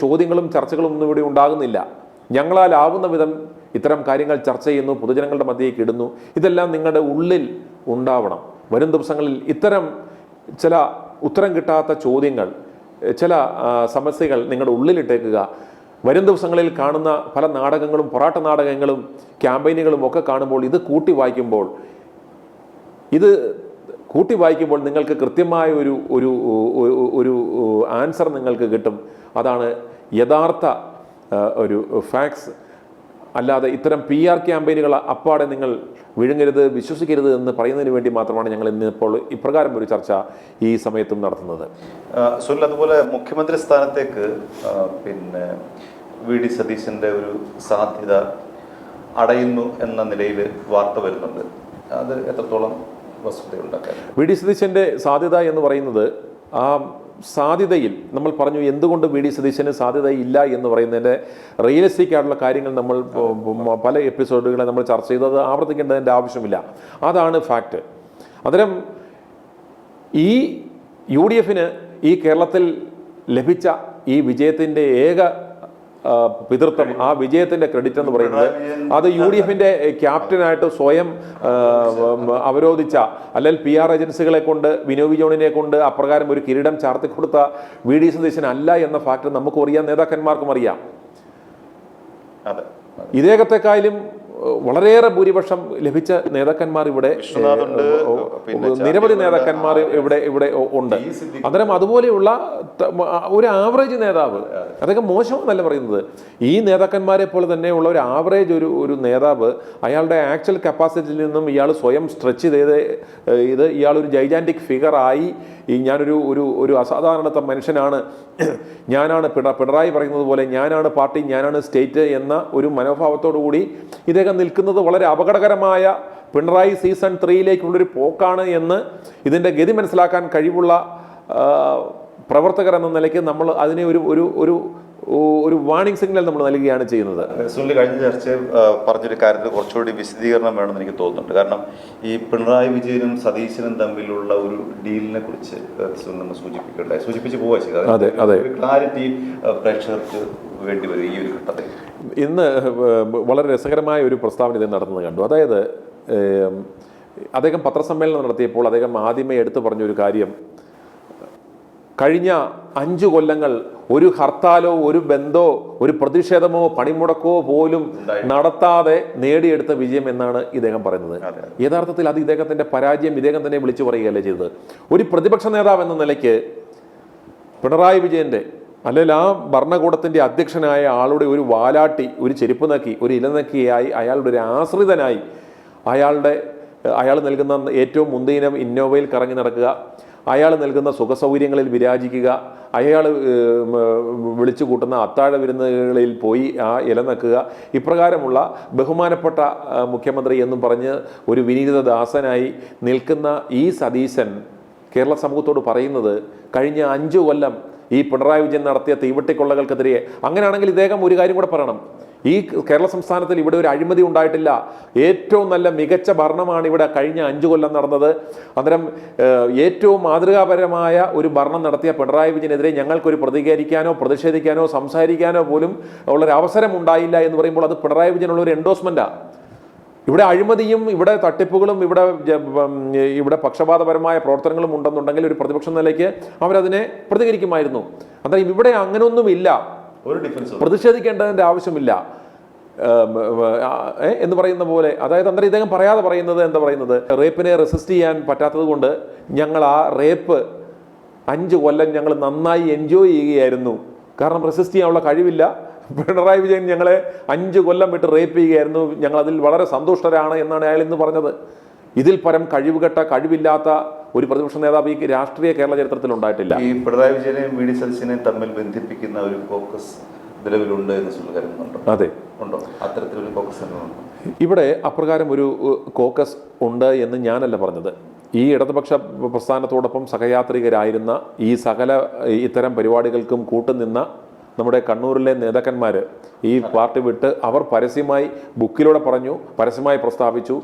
ചോദ്യങ്ങളും ചർച്ചകളും ഒന്നും ഇവിടെ ഉണ്ടാകുന്നില്ല. ഞങ്ങളാലാവുന്ന വിധം ഇത്തരം കാര്യങ്ങൾ ചർച്ച ചെയ്യുന്നു, പൊതുജനങ്ങളുടെ മധ്യേക്ക് ഇടുന്നു. ഇതെല്ലാം നിങ്ങളുടെ ഉള്ളിൽ ഉണ്ടാവണം. വരും ദിവസങ്ങളിൽ ഇത്തരം ചില ഉത്തരം കിട്ടാത്ത ചോദ്യങ്ങൾ, ചില സമസ്യകൾ നിങ്ങളുടെ ഉള്ളിലിട്ടേക്കുക. വരും ദിവസങ്ങളിൽ കാണുന്ന പല നാടകങ്ങളും, പൊറാട്ട നാടകങ്ങളും, ക്യാമ്പയിനുകളും ഒക്കെ കാണുമ്പോൾ ഇത് കൂട്ടി വായിക്കുമ്പോൾ നിങ്ങൾക്ക് കൃത്യമായ ഒരു ആൻസർ നിങ്ങൾക്ക് കിട്ടും. അതാണ് യഥാർത്ഥ ഒരു ഫാക്ട്സ്. അല്ലാതെ ഇത്തരം PR ക്യാമ്പയിനുകൾ അപ്പാടെ നിങ്ങൾ വിഴുങ്ങരുത്, വിശ്വസിക്കരുത് എന്ന് പറയുന്നതിന് വേണ്ടി മാത്രമാണ് ഞങ്ങൾ ഇന്നിപ്പോൾ ഇപ്രകാരം ഒരു ചർച്ച ഈ സമയത്തും നടത്തുന്നത്. സുനിൽ, അതുപോലെ മുഖ്യമന്ത്രി സ്ഥാനത്തേക്ക് വി.ഡി. സതീശൻ്റെ ഒരു സാധ്യത അടയുന്നു എന്ന നിലയിൽ വാർത്ത വരുന്നുണ്ട്. അത് എത്രത്തോളം വസ്തുതയുണ്ടാക്കാൻ? വി.ഡി. സതീശൻ്റെ സാധ്യത എന്ന് പറയുന്നത് ആ സാധ്യതയിൽ നമ്മൾ പറഞ്ഞു എന്തുകൊണ്ട് വി.ഡി. സതീശന് സാധ്യതയില്ല എന്ന് പറയുന്നതിൻ്റെ റിയലിസ്റ്റിക് ആയിട്ടുള്ള കാര്യങ്ങൾ നമ്മൾ പല എപ്പിസോഡുകളെ നമ്മൾ ചർച്ച ചെയ്തത് ആവർത്തിക്കേണ്ടതിൻ്റെ ആവശ്യമില്ല. അതാണ് ഫാക്റ്റ്. അന്നേരം ഈ UDF-ന് ഈ കേരളത്തിൽ ലഭിച്ച ഈ വിജയത്തിൻ്റെ ഏക പിതൃത്വം, ആ വിജയത്തിന്റെ ക്രെഡിറ്റ് എന്ന് പറയുന്നത് അത് UDF-ന്റെ ക്യാപ്റ്റനായിട്ട് സ്വയം അവരോധിച്ച അല്ലെങ്കിൽ PR ഏജൻസികളെ കൊണ്ട്, വിനോദ് ജോണിനെ കൊണ്ട് അപ്രകാരം ഒരു കിരീടം ചാർത്തിക്കൊടുത്ത വി.ഡി. സതീശൻ അല്ല എന്ന ഫാക്ട് നമുക്കും അറിയാം, നേതാക്കന്മാർക്കും അറിയാം. ഇദ്ദേഹത്തെക്കാളും വളരെയേറെ ഭൂരിപക്ഷം ലഭിച്ച നേതാക്കന്മാർ ഇവിടെ നിരവധി നേതാക്കന്മാർ ഇവിടെ ഉണ്ട്. അന്നേരം അതുപോലെയുള്ള ഒരു ആവറേജ് നേതാവ്, അതൊക്കെ മോശമെന്നല്ല പറയുന്നത്, ഈ നേതാക്കന്മാരെ പോലെ തന്നെയുള്ള ഒരു ആവറേജ് ഒരു നേതാവ് അയാളുടെ ആക്ച്വൽ കപ്പാസിറ്റിയിൽ നിന്നും ഇയാൾ സ്വയം സ്ട്രെച്ച് ചെയ്ത് ഇയാളൊരു ജൈജാൻറ്റിക് ഫിഗറായി ഞാനൊരു അസാധാരണ മനുഷ്യനാണ്, ഞാനാണ് പിണറായി പറയുന്നത് പോലെ ഞാനാണ് പാർട്ടി, ഞാനാണ് സ്റ്റേറ്റ് എന്ന ഒരു മനോഭാവത്തോടു കൂടി ഇദ്ദേഹം നിൽക്കുന്നത് വളരെ അപകടകരമായ പിണറായി സീസൺ 3-ലേക്കുള്ളൊരു പോക്കാണ് എന്ന് ഇതിൻ്റെ ഗതി മനസ്സിലാക്കാൻ കഴിവുള്ള പ്രവർത്തകർ എന്ന നിലയ്ക്ക് നമ്മൾ അതിനെ ഒരു വാർണിംഗ് സിഗ്നൽ നമ്മൾ നൽകുകയാണ് ചെയ്യുന്നത്. സുനിൽ കഴിഞ്ഞ ചർച്ചയിൽ പറഞ്ഞൊരു കാര്യത്തിൽ കുറച്ചുകൂടി വിശദീകരണം വേണമെന്ന് എനിക്ക് തോന്നുന്നുണ്ട്. കാരണം ഈ പിണറായി വിജയനും സതീശനും തമ്മിലുള്ള ഒരു ഡീലിനെ കുറിച്ച് സുനിൽ സൂചിപ്പിച്ച് പോവുക ചെയ്തത് ക്ലാരിറ്റി പ്രേക്ഷകർക്ക് വേണ്ടി വരും ഈ ഒരു ഘട്ടത്തിൽ. ഇന്ന് വളരെ രസകരമായ ഒരു പ്രസ്താവന ഇത് നടത്തുന്നത് കണ്ടു. അതായത് അദ്ദേഹം പത്രസമ്മേളനം നടത്തിയപ്പോൾ അദ്ദേഹം ആദ്യമേ എടുത്തു പറഞ്ഞൊരു കാര്യം, കഴിഞ്ഞ 5 കൊല്ലങ്ങൾ ഒരു ഹർത്താലോ ഒരു ബന്ധോ ഒരു പ്രതിഷേധമോ പണിമുടക്കോ പോലും നടത്താതെ നേടിയെടുത്ത വിജയം എന്നാണ് ഇദ്ദേഹം പറയുന്നത്. യഥാർത്ഥത്തിൽ അത് ഇദ്ദേഹത്തിന്റെ പരാജയം ഇദ്ദേഹം തന്നെ വിളിച്ചു പറയുകയല്ലേ ചെയ്തത്. ഒരു പ്രതിപക്ഷ നേതാവ് എന്ന നിലയ്ക്ക് പിണറായി വിജയന്റെ അല്ലെങ്കിൽ ആ ഭരണകൂടത്തിന്റെ അധ്യക്ഷനായ ആളുടെ ഒരു വാലാട്ടി, ഒരു ചെരുപ്പ് നക്കി, ഒരു ഇലനക്കിയായി, അയാളുടെ ഒരു ആശ്രിതനായി അയാൾ നൽകുന്ന ഏറ്റവും മുന്തിനം ഇന്നോവയിൽ കറങ്ങി നടക്കുക, അയാൾ നൽകുന്ന സുഖസൗകര്യങ്ങളിൽ വിരാജിക്കുക, അയാൾ വിളിച്ചു കൂട്ടുന്ന അത്താഴ വിരുന്നുകളിൽ പോയി ആ ഇല നക്കുക, ഇപ്രകാരമുള്ള ബഹുമാനപ്പെട്ട മുഖ്യമന്ത്രി എന്നും പറഞ്ഞ് ഒരു വിനീത ദാസനായി നിൽക്കുന്ന ഈ സതീശൻ കേരള സമൂഹത്തോട് പറയുന്നത് കഴിഞ്ഞ 5 കൊല്ലം ഈ പിണറായി വിജയൻ നടത്തിയ തീവട്ടിക്കൊള്ളകൾക്കെതിരെ. അങ്ങനെയാണെങ്കിൽ ഇദ്ദേഹം ഒരു കാര്യം കൂടെ പറയണം, ഈ കേരള സംസ്ഥാനത്തിൽ ഇവിടെ ഒരു അഴിമതി ഉണ്ടായിട്ടില്ല, ഏറ്റവും നല്ല മികച്ച ഭരണമാണ് ഇവിടെ കഴിഞ്ഞ 5 കൊല്ലം നടന്നത്. അന്നേരം ഏറ്റവും മാതൃകാപരമായ ഒരു ഭരണം നടത്തിയ പിണറായി വിജയനെതിരെ ഞങ്ങൾക്കൊരു പ്രതികരിക്കാനോ പ്രതിഷേധിക്കാനോ സംസാരിക്കാനോ പോലും ഉള്ളൊരു അവസരം ഉണ്ടായില്ല എന്ന് പറയുമ്പോൾ അത് പിണറായി വിജയനുള്ള ഒരു എൻഡോഴ്സ്മെന്റാണ്. ഇവിടെ അഴിമതിയും ഇവിടെ തട്ടിപ്പുകളും ഇവിടെ പക്ഷപാതപരമായ പ്രവർത്തനങ്ങളും ഉണ്ടെന്നുണ്ടെങ്കിൽ ഒരു പ്രതിപക്ഷ നിലയ്ക്ക് അവരതിനെ പ്രതികരിക്കുമായിരുന്നു. അന്നേരം ഇവിടെ അങ്ങനെയൊന്നുമില്ല, പ്രതിഷേധിക്കേണ്ടതിൻ്റെ ആവശ്യമില്ല എന്ന് പറയുന്ന പോലെ. അതായത് അന്നേരം ഇദ്ദേഹം പറയാതെ പറയുന്നത് എന്താ പറയുന്നത്, റേപ്പിനെ റെസിസ്റ്റ് ചെയ്യാൻ പറ്റാത്തത് കൊണ്ട് ഞങ്ങൾ ആ റേപ്പ് 5 കൊല്ലം ഞങ്ങൾ നന്നായി എൻജോയ് ചെയ്യുകയായിരുന്നു, കാരണം റെസിസ്റ്റ് ചെയ്യാനുള്ള കഴിവില്ല, പിണറായി വിജയൻ ഞങ്ങളെ 5 കൊല്ലം വിട്ട് റേപ്പ് ചെയ്യുകയായിരുന്നു, ഞങ്ങൾ അതിൽ വളരെ സന്തുഷ്ടരാണ് എന്നാണ് അയാൾ ഇന്ന് പറഞ്ഞത്. ഇതിൽ പരം കഴിവില്ലാത്ത ഒരു പ്രതിപക്ഷ നേതാവ് ഈ രാഷ്ട്രീയ കേരള ചരിത്രത്തിൽ ഉണ്ടായിട്ടില്ല. ഈ പിണറായി വിജയനെയും വി ഡി സതീശനെയും തമ്മിൽ ബന്ധിപ്പിക്കുന്ന ഒരു ഫോക്കസ് നിലവിലുണ്ട് എന്ന് കരുതുന്നുണ്ടോ? അതെ, ഉണ്ടോ? അത്തരത്തിലൊരു ഫോക്കസ് ഇവിടെ അപ്രകാരം ഒരു കോക്കസ് ഉണ്ട് എന്ന് ഞാനല്ല പറഞ്ഞത്. ഈ ഇടതുപക്ഷ പ്രസ്ഥാനത്തോടൊപ്പം സഹയാത്രികരായിരുന്ന ഈ സകല ഇത്തരം പരിപാടികൾക്കും കൂട്ടുനിന്ന നമ്മുടെ കണ്ണൂരിലെ നേതാക്കന്മാർ ഈ പാർട്ടി വിട്ട് അവർ പരസ്യമായി ബുക്കിലൂടെ പറഞ്ഞു, പരസ്യമായി പ്രസ്താവിച്ചു.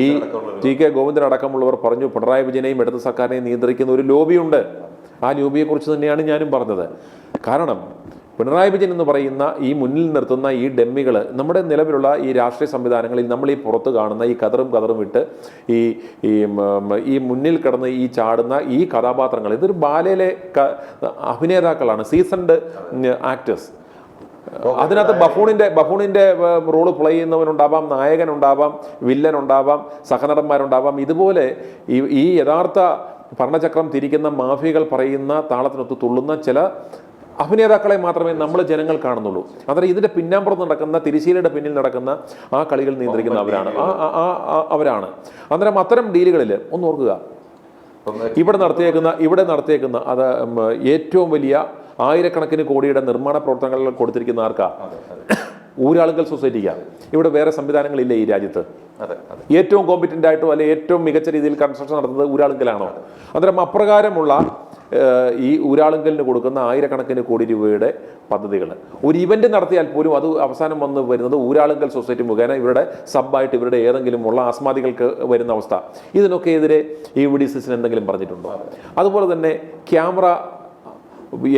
ഈ ടി.കെ. ഗോവിന്ദൻ അടക്കമുള്ളവർ പറഞ്ഞു പിണറായി വിജയനെയും ഇടത് സർക്കാരിനെയും നിയന്ത്രിക്കുന്ന ഒരു ലോബിയുണ്ട്. ആ ലോബിയെക്കുറിച്ച് തന്നെയാണ് ഞാനും പറഞ്ഞത്. കാരണം പിണറായി വിജയൻ എന്ന് പറയുന്ന ഈ മുന്നിൽ നിർത്തുന്ന ഈ ഡെമ്മികൾ നമ്മുടെ നിലവിലുള്ള ഈ രാഷ്ട്രീയ സംവിധാനങ്ങളിൽ നമ്മൾ ഈ പുറത്ത് കാണുന്ന ഈ കതറും വിട്ട് ഈ മുന്നിൽ കിടന്ന് ഈ ചാടുന്ന ഈ കഥാപാത്രങ്ങൾ, ഇതൊരു ബാലയിലെ അഭിനേതാക്കളാണ്, സീസൺഡ് ആക്ടേഴ്സ്. അതിനകത്ത് ബഫൂണിന്റെ റോള് പ്ലേ ചെയ്യുന്നവനുണ്ടാവാം, നായകനുണ്ടാവാം, വില്ലനുണ്ടാവാം, സഹനടന്മാരുണ്ടാവാം. ഇതുപോലെ ഈ യഥാർത്ഥ ഭരണചക്രം തിരിക്കുന്ന മാഫിയകൾ പറയുന്ന താളത്തിനൊത്ത് തുള്ളുന്ന ചില അഭിനേതാക്കളെ മാത്രമേ നമ്മൾ ജനങ്ങൾ കാണുന്നുള്ളൂ. അന്നേരം ഇതിന്റെ പിന്നാമ്പുറത്ത് നടക്കുന്ന, തിരിശീലയുടെ പിന്നിൽ നടക്കുന്ന ആ കളികൾ നിയന്ത്രിക്കുന്ന അവരാണ്. അന്നേരം അത്തരം ഡീലുകളിൽ ഒന്ന് ഓർക്കുക, ഇവിടെ നടത്തിയേക്കുന്ന അത് ഏറ്റവും വലിയ ആയിരക്കണക്കിന് കോടിയുടെ നിർമ്മാണ പ്രവർത്തനങ്ങൾ കൊടുത്തിരിക്കുന്ന ആർക്കാ? ഊരാളുങ്കൽ സൊസൈറ്റിക്കാണ്. ഇവിടെ വേറെ സംവിധാനങ്ങളില്ല ഈ രാജ്യത്ത്. ഏറ്റവും കോമ്പറ്റന്റ് ആയിട്ടോ അല്ലെ ഏറ്റവും മികച്ച രീതിയിൽ കൺസ്ട്രക്ഷൻ നടത്തുന്നത് ഊരാളുങ്കലാണോ? അന്നേരം അപ്രകാരമുള്ള ഈ ഊരാളുങ്കലിന് കൊടുക്കുന്ന ആയിരക്കണക്കിന് കോടി രൂപയുടെ പദ്ധതികൾ ഒരു ഇവന്റ് നടത്തിയാൽ പോലും അത് അവസാനം വന്ന് വരുന്നത് ഊരാളുങ്കൽ സൊസൈറ്റി മുഖേന ഇവരുടെ സബ്ബായിട്ട് ഇവരുടെ ഏതെങ്കിലും ഉള്ള ആസ്മാദികൾക്ക് വരുന്ന അവസ്ഥ. ഇതിനൊക്കെ എതിരെ ഈ വി ഡി സതീശൻ എന്തെങ്കിലും പറഞ്ഞിട്ടുണ്ടോ? അതുപോലെ തന്നെ ക്യാമറ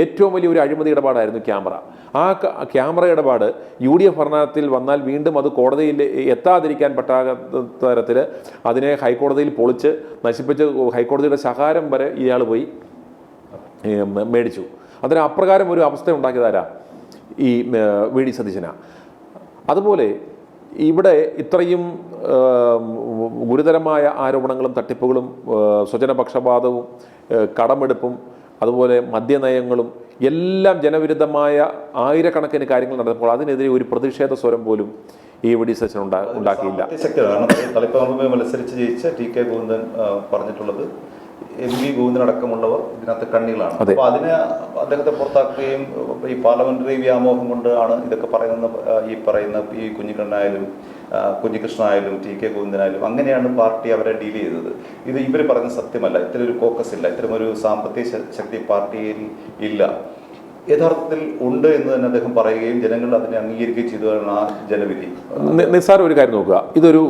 ഏറ്റവും വലിയ ഒരു അഴിമതി ഇടപാടായിരുന്നു ക്യാമറ. ആ ക്യാമറ ഇടപാട് UDF ഭരണത്തിൽ വന്നാൽ വീണ്ടും അത് കോടതിയിൽ എത്താതിരിക്കാൻ പറ്റാത്ത തരത്തിൽ അതിനെ ഹൈക്കോടതിയിൽ പൊളിച്ച് നശിപ്പിച്ച് ഹൈക്കോടതിയുടെ ശകാരം വരെ ഇയാൾ പോയി മേടിച്ചു. അതിന് അപ്രകാരം ഒരു അവസ്ഥ ഉണ്ടാക്കിയതാരാ? ഈ വി ഡി സതീശനാ. അതുപോലെ ഇവിടെ ഇത്രയും ഗുരുതരമായ ആരോപണങ്ങളും തട്ടിപ്പുകളും സ്വജനപക്ഷപാതവും കടമെടുപ്പും അതുപോലെ മദ്യനയങ്ങളും എല്ലാം ജനവിരുദ്ധമായ ആയിരക്കണക്കിന് കാര്യങ്ങൾ നടന്നപ്പോൾ അതിനെതിരെ ഒരു പ്രതിഷേധ സ്വരം പോലും ഈ വി ഡി സതീശൻ ഉണ്ടാക്കിയില്ല. തളിപ്പറമ്പ് മത്സരിച്ച് ജയിച്ച ടി കെ ഗോവിന്ദൻ പറഞ്ഞിട്ടുള്ളത് എം വി ഗോവിന്ദൻ അടക്കമുള്ളവർ ഇതിനകത്ത് കണ്ണികളാണ്. അപ്പോൾ അതിനെ അദ്ദേഹത്തെ പുറത്താക്കുകയും ഈ പാർലമെന്ററി വ്യാമോഹം കൊണ്ട് ആണ് ഇതൊക്കെ പറയുന്ന ഈ കുഞ്ഞിക്കണ്ണനായാലും കുഞ്ഞികൃഷ്ണനായാലും ടി കെ ഗോവിന്ദനായാലും അങ്ങനെയാണ് പാർട്ടി അവരെ ഡീൽ ചെയ്തത്. ഇത് ഇവർ പറയുന്ന സത്യമല്ല, ഇത്തരം ഒരു കോക്കസ് ഇല്ല, ഇത്തരം ഒരു സാമ്പത്തിക ശക്തി പാർട്ടിയിൽ ഇല്ല, യഥാർത്ഥത്തിൽ ഉണ്ട് എന്ന് തന്നെ അദ്ദേഹം പറയുകയും ജനങ്ങൾ അതിനെ അംഗീകരിക്കുകയും ചെയ്തതാണ് ആ ജനവിധി. നിസ്സാരം ഒരു കാര്യം നോക്കുക, ഇതൊരു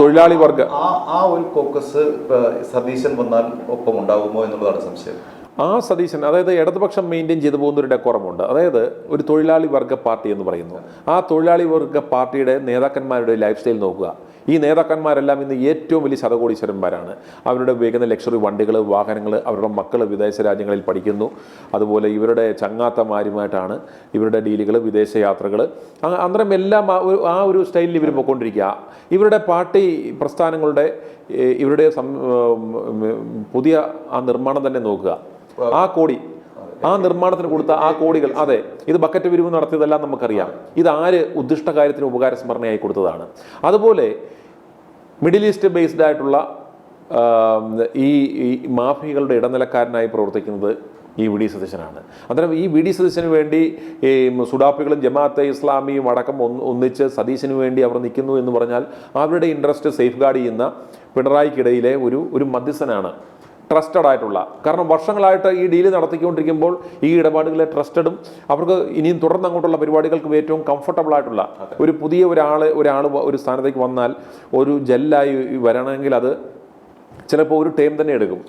തൊഴിലാളി വർഗ ആ ഒരു കോക്കസ് സതീശൻ വന്നാൽ ഒപ്പം ഉണ്ടാകുമോ എന്നുള്ളതാണ് സംശയം. ആ സതീശൻ, അതായത് ഇടതുപക്ഷം മെയിൻറ്റെയിൻ ചെയ്തു പോകുന്ന ഒരു ഡെക്കോറമുണ്ട്. അതായത് ഒരു തൊഴിലാളി വർഗ പാർട്ടി എന്ന് പറയുന്നു. ആ തൊഴിലാളി വർഗ പാർട്ടിയുടെ നേതാക്കന്മാരുടെ ലൈഫ് സ്റ്റൈൽ നോക്കുക. ഈ നേതാക്കന്മാരെല്ലാം ഇന്ന് ഏറ്റവും വലിയ ശതകോടീശ്വരന്മാരാണ്. അവരുടെ ഉപയോഗിക്കുന്ന ലക്ഷറി വണ്ടികൾ, വാഹനങ്ങൾ, അവരുടെ മക്കൾ വിദേശ രാജ്യങ്ങളിൽ പഠിക്കുന്നു. അതുപോലെ ഇവരുടെ ചങ്ങാത്തമാരുമായിട്ടാണ് ഇവരുടെ ഡീലുകൾ, വിദേശ യാത്രകൾ, അന്നേരം എല്ലാം ആ ഒരു സ്റ്റൈലിൽ ഇവർ പോയിക്കൊണ്ടിരിക്കുക. ഇവരുടെ പാർട്ടി പ്രസ്ഥാനങ്ങളുടെ ഇവരുടെ പുതിയ ആ നിർമ്മാണം തന്നെ നോക്കുക. ആ നിർമ്മാണത്തിന് കൊടുത്ത ആ കോടികൾ, അതെ, ഇത് ബക്കറ്റ് പിരിവ് നടത്തിയതെല്ലാം നമുക്കറിയാം. ഇത് ആര് ഉദ്ദിഷ്ട കാര്യത്തിന് ഉപകാര സ്മരണയായി കൊടുത്തതാണ്. അതുപോലെ മിഡിൽ ഈസ്റ്റ് ബേസ്ഡ് ആയിട്ടുള്ള ഈ മാഫിയകളുടെ ഇടനിലക്കാരനായി പ്രവർത്തിക്കുന്നത് ഈ വി ഡി സതീശനാണ്. അന്നേരം ഈ വി ഡി സതീശന് വേണ്ടി ഈ സുഡാപ്പികളും ജമാഅത്തെ ഇസ്ലാമിയും അടക്കം ഒന്നിച്ച് സതീശന് വേണ്ടി അവർ നിൽക്കുന്നു എന്ന് പറഞ്ഞാൽ അവരുടെ ഇൻട്രസ്റ്റ് സേഫ് ഗാർഡ് ചെയ്യുന്ന പിണറായിക്കിടയിലെ ഒരു മധ്യസ്ഥനാണ്, ട്രസ്റ്റഡ് ആയിട്ടുള്ള. കാരണം വർഷങ്ങളായിട്ട് ഈ ഡീല് നടത്തിക്കൊണ്ടിരിക്കുമ്പോൾ ഈ ഇടപാടുകളെ ട്രസ്റ്റഡും അവർക്ക് ഇനിയും തുടർന്ന് അങ്ങോട്ടുള്ള പരിപാടികൾക്ക് ഏറ്റവും കംഫർട്ടബിൾ ആയിട്ടുള്ള ഒരു പുതിയ ഒരാൾ ഒരു സ്ഥാനത്തേക്ക് വന്നാൽ ഒരു ജെല്ലായി വരണമെങ്കിൽ അത് ചിലപ്പോൾ ഒരു ടൈം തന്നെ എടുക്കും.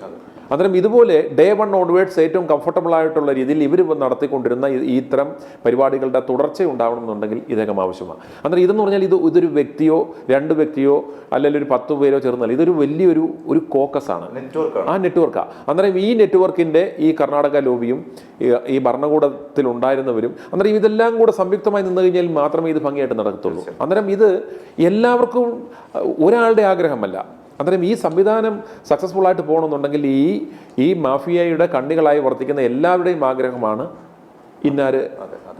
അന്നേരം ഇതുപോലെ ഡേ വൺ ഓൺവേർഡ്സ് ഏറ്റവും കംഫർട്ടബിൾ ആയിട്ടുള്ള രീതിയിൽ ഇവർ നടത്തിക്കൊണ്ടിരുന്ന ഇത്തരം പരിപാടികളുടെ തുടർച്ച ഉണ്ടാവണമെന്നുണ്ടെങ്കിൽ ഇദ്ദേഹം ആവശ്യമാണ്. അന്നേരം ഇതെന്ന് പറഞ്ഞാൽ ഇതൊരു വ്യക്തിയോ രണ്ട് വ്യക്തിയോ അല്ലെങ്കിൽ ഒരു 10 പേരോ ചേർന്നാൽ ഇതൊരു വലിയൊരു കോക്കസാണ്, ആ നെറ്റ്വർക്കാണ്. അന്നേരം ഈ നെറ്റ്വർക്കിൻ്റെ ഈ കർണാടക ലോബിയും ഈ ഭരണകൂടത്തിൽ ഉണ്ടായിരുന്നവരും അന്നേരം ഇതെല്ലാം കൂടെ സംയുക്തമായി നിന്ന് കഴിഞ്ഞാൽ മാത്രമേ ഇത് ഭംഗിയായിട്ട് നടക്കത്തുള്ളൂ. അന്നേരം ഇത് എല്ലാവർക്കും ഒരാളുടെ ആഗ്രഹമല്ല. അന്നേരം ഈ സംവിധാനം സക്സസ്ഫുൾ ആയിട്ട് പോകണമെന്നുണ്ടെങ്കിൽ ഈ മാഫിയയുടെ കണ്ണികളായി വർത്തിക്കുന്ന എല്ലാവരുടെയും ആഗ്രഹമാണ് ഇന്നാര്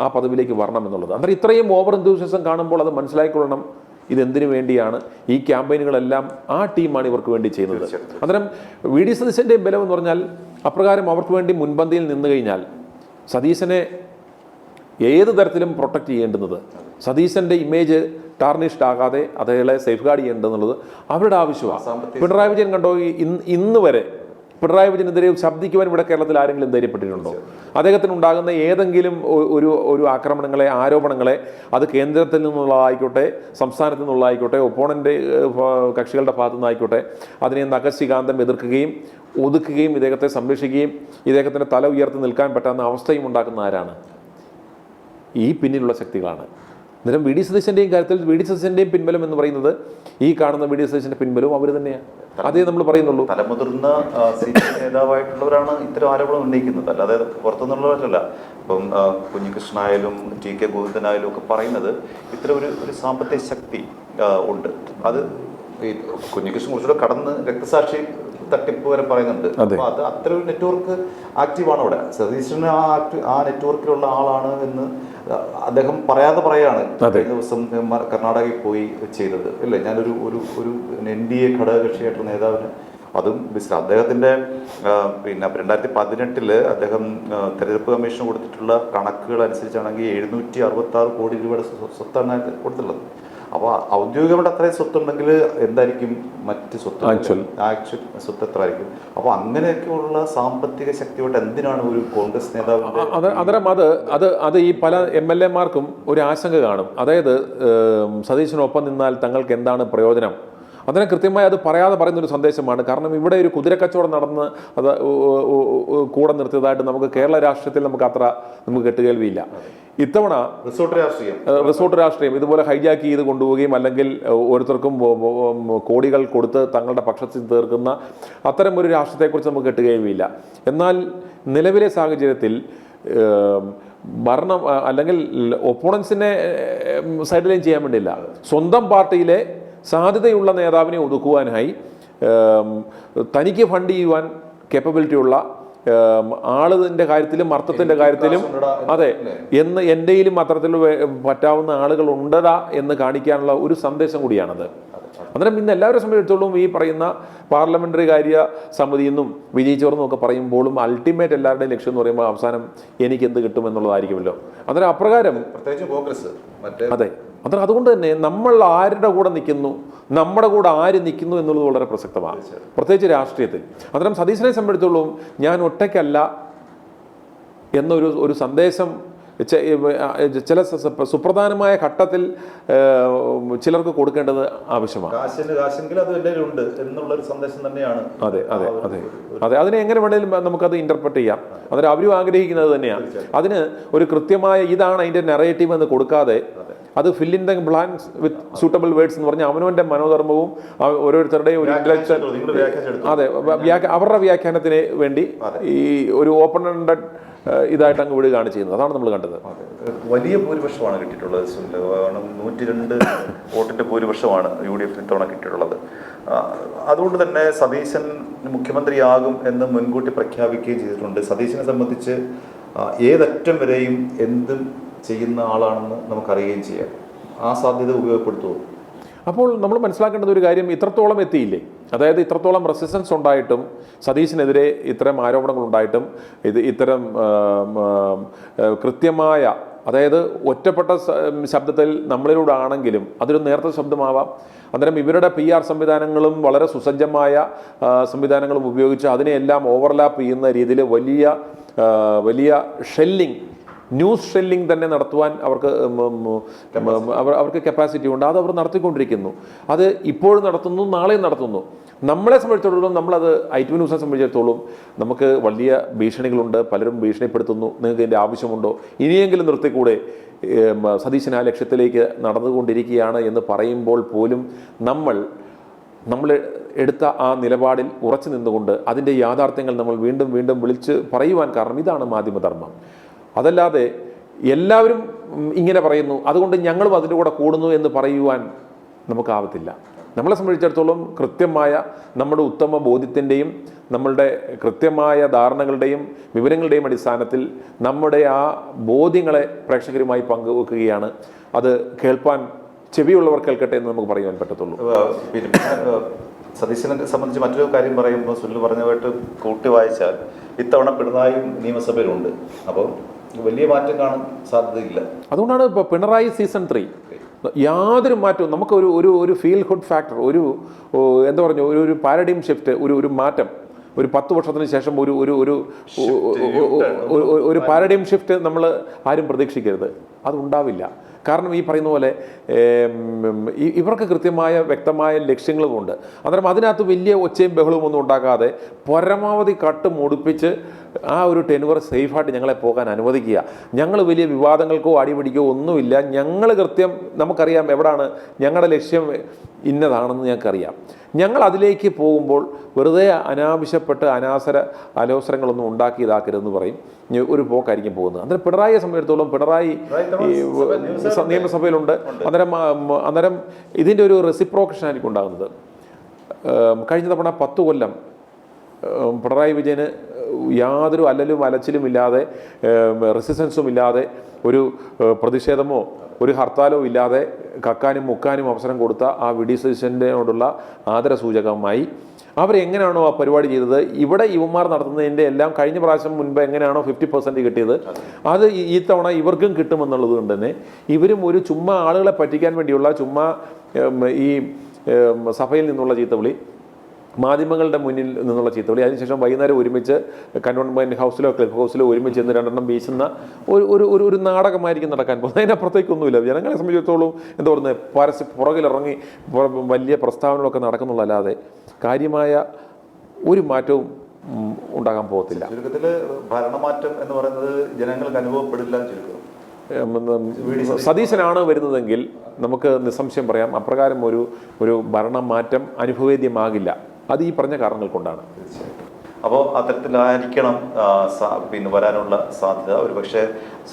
ആ പദവിയിലേക്ക് വരണം എന്നുള്ളത്. അന്നേരം ഇത്രയും ഓവർ എന്തൂസിസം കാണുമ്പോൾ അത് മനസ്സിലാക്കിക്കൊള്ളണം ഇതെന്തിനു വേണ്ടിയാണ്. ഈ ക്യാമ്പയിനുകളെല്ലാം ആ ടീമാണ് ഇവർക്ക് വേണ്ടി ചെയ്യുന്നത്. അന്നേരം വി ഡി സതീശൻ്റെയും ബലം എന്ന് പറഞ്ഞാൽ അപ്രകാരം അവർക്ക് വേണ്ടി മുൻപന്തിയിൽ നിന്ന് കഴിഞ്ഞാൽ സതീശനെ ഏത് തരത്തിലും പ്രൊട്ടക്റ്റ് ചെയ്യേണ്ടുന്നത്, സതീശൻ്റെ ഇമേജ് ടാർണിഷ്ഡ് ആകാതെ അതേളെ സേഫ് ഗാർഡ് ചെയ്യേണ്ടതെന്നുള്ളത് അവരുടെ ആവശ്യമാണ്. പിണറായി വിജയൻ കണ്ടോ, ഇന്ന് വരെ പിണറായി വിജയനെതിരെ ശബ്ദിക്കുവാൻ ഇവിടെ കേരളത്തിൽ ആരെങ്കിലും ധൈര്യപ്പെട്ടിട്ടുണ്ടോ? അദ്ദേഹത്തിനുണ്ടാകുന്ന ഏതെങ്കിലും ഒരു ആക്രമണങ്ങളെ, ആരോപണങ്ങളെ, അത് കേന്ദ്രത്തിൽ നിന്നുള്ളതായിക്കോട്ടെ സംസ്ഥാനത്തു നിന്നുള്ളതായിക്കോട്ടെ ഒപ്പോണൻ്റ് കക്ഷികളുടെ ഭാഗത്തു നിന്നായിക്കോട്ടെ അതിനെ നഖശികാന്തം എതിർക്കുകയും ഒതുക്കുകയും ഇദ്ദേഹത്തെ സംരക്ഷിക്കുകയും ഇദ്ദേഹത്തിൻ്റെ തല ഉയർത്തി നിൽക്കാൻ പറ്റാവുന്ന അവസ്ഥയും ഉണ്ടാക്കുന്ന ആരാണ്? ഈ പിന്നിലുള്ള ശക്തികളാണ്. അന്നേരം വി ഡി സതീശൻ്റെയും കാര്യത്തിൽ വി ഡി സതീശൻ്റെയും പിൻബലം എന്ന് പറയുന്നത് ഈ കാണുന്ന വി ഡി സതീശൻ്റെ പിൻബലവും അവർ തന്നെയാണ്. അതേ നമ്മൾ പറയുന്നുള്ളൂ. തലമുതിർന്ന സീനിയർ നേതാവായിട്ടുള്ളവരാണ് ഇത്തരം ആരോപണം ഉന്നയിക്കുന്നത്, അല്ലാതെ പുറത്തുനിന്നുള്ളവരല്ല. ഇപ്പം കുഞ്ഞികൃഷ്ണനായാലും ടി കെ ഗോവിന്ദനായാലും ഒക്കെ പറയുന്നത് ഇത്തരം ഒരു സാമ്പത്തിക ശക്തി ഉണ്ട്. അത് ഈ കുഞ്ഞികൃഷ്ണൻ കുറച്ചുകൂടെ കടന്ന് രക്തസാക്ഷി തട്ടിപ്പ് വരെ പറയുന്നുണ്ട്. അപ്പോൾ അത് അത്തരം ഒരു നെറ്റ്വർക്ക് ആക്റ്റീവാണ് അവിടെ. സതീശന് ആ നെറ്റ്വർക്കിലുള്ള ആളാണ് എന്ന് അദ്ദേഹം പറയാതെ പറയാണ്. കഴിഞ്ഞ ദിവസം കർണാടകയിൽ പോയി ചെയ്തത് അല്ലേ, ഞാനൊരു NDA ഘടകകക്ഷിയായിട്ടുള്ള നേതാവിന്, അതും അദ്ദേഹത്തിൻ്റെ 2018 അദ്ദേഹം തെരഞ്ഞെടുപ്പ് കമ്മീഷന് കൊടുത്തിട്ടുള്ള കണക്കുകൾ അനുസരിച്ചാണെങ്കിൽ 766 കോടി രൂപയുടെ സ്വത്താണ് കൊടുത്തുള്ളത്. അപ്പോൾ ഔദ്യോഗികമായിട്ട് അത്രയും സ്വത്തുണ്ടെങ്കിൽ എന്തായിരിക്കും മറ്റ് സ്വത്ത്, ആക്ച്വൽ സ്വത്ത് എത്ര ആയിരിക്കും? അപ്പോൾ അങ്ങനെയൊക്കെയുള്ള സാമ്പത്തിക ശക്തിയോട്ട് എന്തിനാണ് ഒരു കോൺഗ്രസ് നേതാവ്? അന്നേരം അത് ഈ പല MLA മാർക്കും ഒരു ആശങ്ക കാണും. അതായത് സതീശനൊപ്പം നിന്നാൽ തങ്ങൾക്ക് എന്താണ് പ്രയോജനം? അതിനെ കൃത്യമായി അത് പറയാതെ പറയുന്നൊരു സന്ദേശമാണ്. കാരണം ഇവിടെ ഒരു കുതിരക്കച്ചവടം നടന്ന് അത് കൂടെ നിർത്തിയതായിട്ട് നമുക്ക് കേരള രാഷ്ട്രീയത്തിൽ നമുക്ക് കേട്ടുകേൾവിയില്ല. ഇത്തവണ റിസോർട്ട് രാഷ്ട്രീയം ഇതുപോലെ ഹൈജാക്ക് ചെയ്ത് കൊണ്ടുപോവുകയും അല്ലെങ്കിൽ ഓരോരുത്തർക്കും കോടികൾ കൊടുത്ത് തങ്ങളുടെ പക്ഷത്തിൽ തീർക്കുന്ന അത്തരം ഒരു രാഷ്ട്രീയത്തെക്കുറിച്ച് നമുക്ക് കേട്ടുകേൾവിയില്ല. എന്നാൽ നിലവിലെ സാഹചര്യത്തിൽ ഭരണം അല്ലെങ്കിൽ ഒപ്പോണൻസിനെ സൈഡിലൈൻ ചെയ്യാൻ വേണ്ടിയില്ല, സ്വന്തം പാർട്ടിയിലെ സാധ്യതയുള്ള നേതാവിനെ ഒതുക്കുവാനായി തനിക്ക് ഫണ്ട് ചെയ്യുവാൻ കേപ്പബിലിറ്റി ഉള്ള ആളിൻ്റെ കാര്യത്തിലും അർത്ഥത്തിൻ്റെ കാര്യത്തിലും അതെ എന്ന് എൻ്റെയിലും അത്തരത്തിൽ പറ്റാവുന്ന ആളുകൾ ഉണ്ടടാ എന്ന് കാണിക്കാനുള്ള ഒരു സന്ദേശം കൂടിയാണത്. അന്നേരം ഇന്ന് എല്ലാവരും സംബന്ധിച്ചിടത്തോളം ഈ പറയുന്ന പാർലമെന്ററി കാര്യ സമിതി എന്നും വിജയിച്ചോർന്നും ഒക്കെ പറയുമ്പോഴും അൾട്ടിമേറ്റ് എല്ലാവരുടെയും ലക്ഷ്യം എന്ന് പറയുമ്പോൾ അവസാനം എനിക്ക് എന്ത് കിട്ടും എന്നുള്ളതായിരിക്കുമല്ലോ. അന്നേരം അപ്രകാരം അതെ അന്നേരം അതുകൊണ്ട് തന്നെ നമ്മൾ ആരുടെ കൂടെ നിൽക്കുന്നു, നമ്മുടെ കൂടെ ആര് നിൽക്കുന്നു എന്നുള്ളത് വളരെ പ്രസക്തമാണ്, പ്രത്യേകിച്ച് രാഷ്ട്രീയത്തിൽ. അന്നേരം സതീശനെ സംബന്ധിച്ചിടത്തോളം ഞാൻ ഒറ്റയ്ക്കല്ല എന്നൊരു സന്ദേശം ചില സുപ്രധാനമായ ഘട്ടത്തിൽ ചിലർക്ക് കൊടുക്കേണ്ടത് ആവശ്യമാണ്. അതെ അതെ അതെ അതെ അതിനെ എങ്ങനെ വേണമെങ്കിലും നമുക്കത് ഇന്റർപ്രറ്റ് ചെയ്യാം. അതിന് അവരും ആഗ്രഹിക്കുന്നത് തന്നെയാണ്. അതിന് ഒരു കൃത്യമായ ഇതാണ് അതിന്റെ നെറേറ്റീവ് എന്ന് കൊടുക്കാതെ അത് fill in the blanks with suitable words എന്ന് പറഞ്ഞാൽ അവനവന്റെ മനോധർമ്മവും ഓരോരുത്തരുടെയും ഒരു ഇന്റലക്ച്വൽ അതെ അവരുടെ വ്യാഖ്യാനത്തിന് വേണ്ടി ഈ ഒരു ഓപ്പൺ എൻഡഡ് ഇതായിട്ട് അങ്ങ് വിടുകയാണ് ചെയ്യുന്നത്. അതാണ് നമ്മൾ കണ്ടത്. വലിയ ഭൂരിപക്ഷമാണ് കിട്ടിയിട്ടുള്ളത്. 102 വോട്ടിന്റെ ഭൂരിപക്ഷമാണ് UDF ഇത്തവണ കിട്ടിയിട്ടുള്ളത്. അതുകൊണ്ട് തന്നെ സതീശൻ മുഖ്യമന്ത്രിയാകും എന്ന് മുൻകൂട്ടി പ്രഖ്യാപിക്കുകയും ചെയ്തിട്ടുണ്ട്. സതീശനെ സംബന്ധിച്ച് ഏതറ്റം വരെയും എന്തും ചെയ്യുന്ന ആളാണെന്ന് നമുക്കറിയുകയും ചെയ്യാം. ആ സാധ്യത ഉപയോഗപ്പെടുത്തുമോ? അപ്പോൾ നമ്മൾ മനസ്സിലാക്കേണ്ടത് ഒരു കാര്യം, ഇത്രത്തോളം എത്തിയില്ലേ, അതായത് ഇത്രത്തോളം റെസിസ്റ്റൻസ് ഉണ്ടായിട്ടും സതീശനെതിരെ ഇത്തരം ആരോപണങ്ങൾ ഉണ്ടായിട്ടും ഇത്തരം കൃത്യമായ, അതായത് ഒറ്റപ്പെട്ട ശബ്ദത്തിൽ നമ്മളിലൂടെ ആണെങ്കിലും അതൊരു നേർത്ത ശബ്ദമാവാം. അന്നേരം ഇവരുടെ PR സംവിധാനങ്ങളും വളരെ സുസജ്ജമായ സംവിധാനങ്ങളും ഉപയോഗിച്ച് അതിനെയെല്ലാം ഓവർലാപ്പ് ചെയ്യുന്ന രീതിയിൽ വലിയ ഷെല്ലിംഗ്, ന്യൂസ് ഷെല്ലിംഗ് തന്നെ നടത്തുവാൻ അവർക്ക് കപ്പാസിറ്റി ഉണ്ട്. അത് അവർ നടത്തിക്കൊണ്ടിരിക്കുന്നു. അത് ഇപ്പോഴും നടത്തുന്നു, നാളെയും നടത്തുന്നു. നമ്മളെ സംബന്ധിച്ചിടത്തോളം നമ്മളത് ITV ന്യൂസിനെ സംബന്ധിച്ചിടത്തോളം നമുക്ക് വലിയ ഭീഷണികളുണ്ട്. പലരും ഭീഷണിപ്പെടുത്തുന്നു, നിങ്ങൾക്ക് ഇതിൻ്റെ ആവശ്യമുണ്ടോ, ഇനിയെങ്കിലും നിർത്തിക്കൂടെ, സതീശൻ ആ ലക്ഷ്യത്തിലേക്ക് നടന്നുകൊണ്ടിരിക്കുകയാണ് എന്ന് പറയുമ്പോൾ പോലും നമ്മൾ എടുത്ത ആ നിലപാടിൽ ഉറച്ചു നിന്നുകൊണ്ട് അതിൻ്റെ യാഥാർത്ഥ്യങ്ങൾ നമ്മൾ വീണ്ടും വീണ്ടും വിളിച്ച് പറയുവാൻ കാരണം ഇതാണ് മാധ്യമധർമ്മം. അതല്ലാതെ എല്ലാവരും ഇങ്ങനെ പറയുന്നു അതുകൊണ്ട് ഞങ്ങളും അതിൻ്റെ കൂടെ കൂടുന്നു എന്ന് പറയുവാൻ നമുക്കാവത്തില്ല. നമ്മളെ സംബന്ധിച്ചിടത്തോളം കൃത്യമായ നമ്മുടെ ഉത്തമ ബോധ്യത്തിൻ്റെയും നമ്മളുടെ കൃത്യമായ ധാരണകളുടെയും വിവരങ്ങളുടെയും അടിസ്ഥാനത്തിൽ നമ്മുടെ ആ ബോധ്യങ്ങളെ പ്രേക്ഷകരുമായി പങ്കുവെക്കുകയാണ്. അത് കേൾപ്പാൻ ചെവിയുള്ളവർ കേൾക്കട്ടെ എന്ന് നമുക്ക് പറയാൻ പറ്റത്തുള്ളൂ. സതീശനെ സംബന്ധിച്ച് മറ്റൊരു കാര്യം പറയുമ്പോൾ സുനിൽ പറഞ്ഞതായിട്ട് കൂട്ടി വായിച്ചാൽ ഇത്തവണ പിണറായിയും നിയമസഭയിലുണ്ട്. അപ്പോൾ വലിയ മാറ്റം കാണാൻ സാധ്യതയില്ല. അതുകൊണ്ടാണ് ഇപ്പോൾ പിണറായി സീസൺ 3 യാതൊരു മാറ്റവും നമുക്ക് ഒരു ഫീൽ ഗുഡ് ഫാക്ടർ, എന്താ പറഞ്ഞു, ഒരു പാരഡൈം ഷിഫ്റ്റ്, ഒരു മാറ്റം, ഒരു 10 വർഷത്തിന് ശേഷം ഒരു പാരഡൈം ഷിഫ്റ്റ് നമ്മൾ ആരും പ്രതീക്ഷിക്കരുത്. അതുണ്ടാവില്ല. കാരണം ഈ പറയുന്ന പോലെ ഇവർക്ക് കൃത്യമായ വ്യക്തമായ ലക്ഷ്യങ്ങളുമുണ്ട്. അന്നേരം അതിനകത്ത് വലിയ ഒച്ചയും ബഹളവും ഒന്നും ഉണ്ടാക്കാതെ പരമാവധി കട്ട് മുടിപ്പിച്ച് ആ ഒരു ടെനുവർ സേഫായിട്ട് ഞങ്ങളെ പോകാൻ അനുവദിക്കുക. ഞങ്ങൾ വലിയ വിവാദങ്ങൾക്കോ അടിപിടിക്കോ ഒന്നുമില്ല. ഞങ്ങൾ കൃത്യം നമുക്കറിയാം എവിടാണ് ഞങ്ങളുടെ ലക്ഷ്യം, ഇന്നതാണെന്ന് ഞങ്ങൾക്കറിയാം. ഞങ്ങൾ അതിലേക്ക് പോകുമ്പോൾ വെറുതെ അനാവശ്യപ്പെട്ട് അലോസരങ്ങളൊന്നും ഉണ്ടാക്കി ഇതാക്കരുതെന്ന് പറയും. ഒരു പോക്കായിരിക്കും പോകുന്നത്. അന്നേരം പിണറായിയെ സംബന്ധിച്ചിടത്തോളം പിണറായി നിയമസഭയിലുണ്ട്. അന്നേരം ഇതിൻ്റെ ഒരു റെസിപ്രോക്കേഷൻ ആയിരിക്കും ഉണ്ടാകുന്നത്. കഴിഞ്ഞ തവണ 10 കൊല്ലം പിണറായി വിജയന് യാതൊരു അല്ലലും അലച്ചിലും ഇല്ലാതെ, റെസിസ്റ്റൻസും ഇല്ലാതെ, ഒരു പ്രതിഷേധമോ ഒരു ഹർത്താലോ ഇല്ലാതെ കക്കാനും മുക്കാനും അവസരം കൊടുത്ത ആ വി.ഡി. സതീശനോടുള്ള ആദരസൂചകമായി അവരെങ്ങനെയാണോ ആ പരിപാടി ചെയ്തത്, ഇവിടെ യുവമാർ നടത്തുന്നതിൻ്റെ എല്ലാം കഴിഞ്ഞ പ്രാവശ്യം മുൻപ് എങ്ങനെയാണോ 50% കിട്ടിയത്, അത് ഈ തവണ ഇവർക്കും കിട്ടുമെന്നുള്ളത് കൊണ്ട് തന്നെ ഇവരും ഒരു ചുമ്മാ ആളുകളെ പറ്റിക്കാൻ വേണ്ടിയുള്ള ചുമ്മാ ഈ സഭയിൽ നിന്നുള്ള ചീത്തവിളി, മാധ്യമങ്ങളുടെ മുന്നിൽ നിന്നുള്ള ചീത്തവിളി, അതിനുശേഷം വൈകുന്നേരം ഒരുമിച്ച് കന്റോൺമെൻറ്റ് ഹൗസിലോ ക്ലിഫ് ഹൗസിലോ ഒരുമിച്ച് നിന്ന് 2 എണ്ണം വീശുന്ന ഒരു നാടകമായിരിക്കും നടക്കാൻ പോകുന്നത്. അതിനപ്പുറത്തേക്കൊന്നുമില്ല. ജനങ്ങളെ സംബന്ധിച്ചിടത്തോളം എന്താ പറയുന്നത്, പുറകിലിറങ്ങി വലിയ പ്രസ്താവനകളൊക്കെ നടക്കുന്നുള്ളല്ലാതെ കാര്യമായ ഒരു മാറ്റവും ഉണ്ടാകാൻ പോകത്തില്ല. ചുരുക്കത്തിൽ ഭരണമാറ്റം എന്ന് പറയുന്നത് ജനങ്ങൾക്ക് അനുഭവപ്പെടില്ല. സതീശനാണ് വരുന്നതെങ്കിൽ നമുക്ക് നിസ്സംശയം പറയാം അപ്രകാരം ഒരു ഭരണമാറ്റം അനുഭവേദ്യമാകില്ല. അത് ഈ പറഞ്ഞ കാരണങ്ങൾ കൊണ്ടാണ്. തീർച്ചയായിട്ടും. അപ്പോൾ അത്തരത്തിലായിരിക്കണം പിന്നെ വരാനുള്ള സാധ്യത. ഒരു പക്ഷേ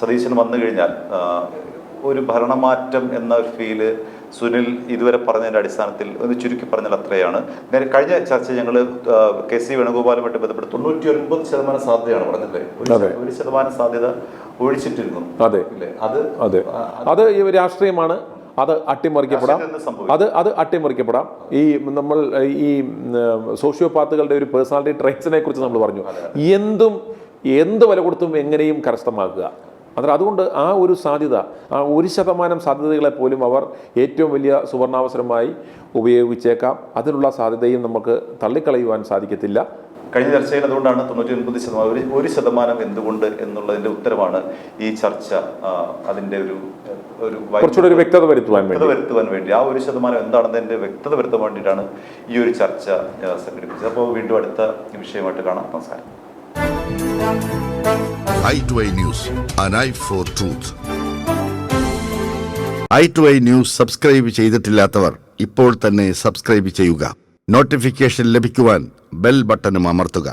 സതീശൻ വന്നു കഴിഞ്ഞാൽ ഒരു ഭരണമാറ്റം എന്ന ഒരു ഫീല് സുനിൽ ഇതുവരെ പറഞ്ഞതിൻ്റെ അടിസ്ഥാനത്തിൽ ഒന്ന് ചുരുക്കി പറഞ്ഞാൽ അത്രയാണ്. കഴിഞ്ഞ ചർച്ച ഞങ്ങൾ KC വേണുഗോപാലുമായിട്ട് ബന്ധപ്പെട്ട് 99% സാധ്യതയാണ് പറഞ്ഞല്ലേ, 1% സാധ്യത ഒഴിച്ചിട്ടിരുന്നു. അതെ അത് രാഷ്ട്രീയമാണ്, അത് അട്ടിമറിക്കപ്പെടാം, അത് അട്ടിമറിക്കപ്പെടാം. ഈ നമ്മൾ ഈ സോഷ്യോപാത്തുകളുടെ ഒരു പേഴ്സണാലിറ്റി ട്രേറ്റ്സിനെ കുറിച്ച് നമ്മൾ പറഞ്ഞു, എന്ത് വില കൊടുത്തും എങ്ങനെയും കരസ്ഥമാക്കുക. അതുകൊണ്ട് ആ ഒരു സാധ്യത, ആ 1% സാധ്യതകളെ പോലും അവർ ഏറ്റവും വലിയ സുവർണാവസരമായി ഉപയോഗിച്ചേക്കാം. അതിനുള്ള സാധ്യതയും നമുക്ക് തള്ളിക്കളയുവാൻ സാധിക്കത്തില്ല. കഴിഞ്ഞ ചർച്ചയിൽ അതുകൊണ്ടാണ് 99%, 1% എന്തുകൊണ്ട് എന്നുള്ളതിന്റെ ഉത്തരമാണ് ഈ ചർച്ച. അതിന്റെ കുറച്ചുകൂടി ഒരു വ്യക്തത വരുത്തുവാൻ വേണ്ടി ആ 1% എന്താണെന്നതിന്റെ വ്യക്തത വരുത്താൻ വേണ്ടിയിട്ടാണ് ഈ ഒരു ചർച്ച സംഘടിപ്പിച്ചത്. അപ്പോൾ വീണ്ടും അടുത്ത വിഷയമായിട്ട് കാണാം. നമസ്കാരം. i2i News, an eye for truth. i2i News subscribe ചെയ്തിട്ടില്ലാത്തവർ ഇപ്പോൾ തന്നെ സബ്സ്ക്രൈബ് ചെയ്യുക. നോട്ടിഫിക്കേഷൻ ലഭിക്കുവാൻ ബെൽ ബട്ടണും അമർത്തുക.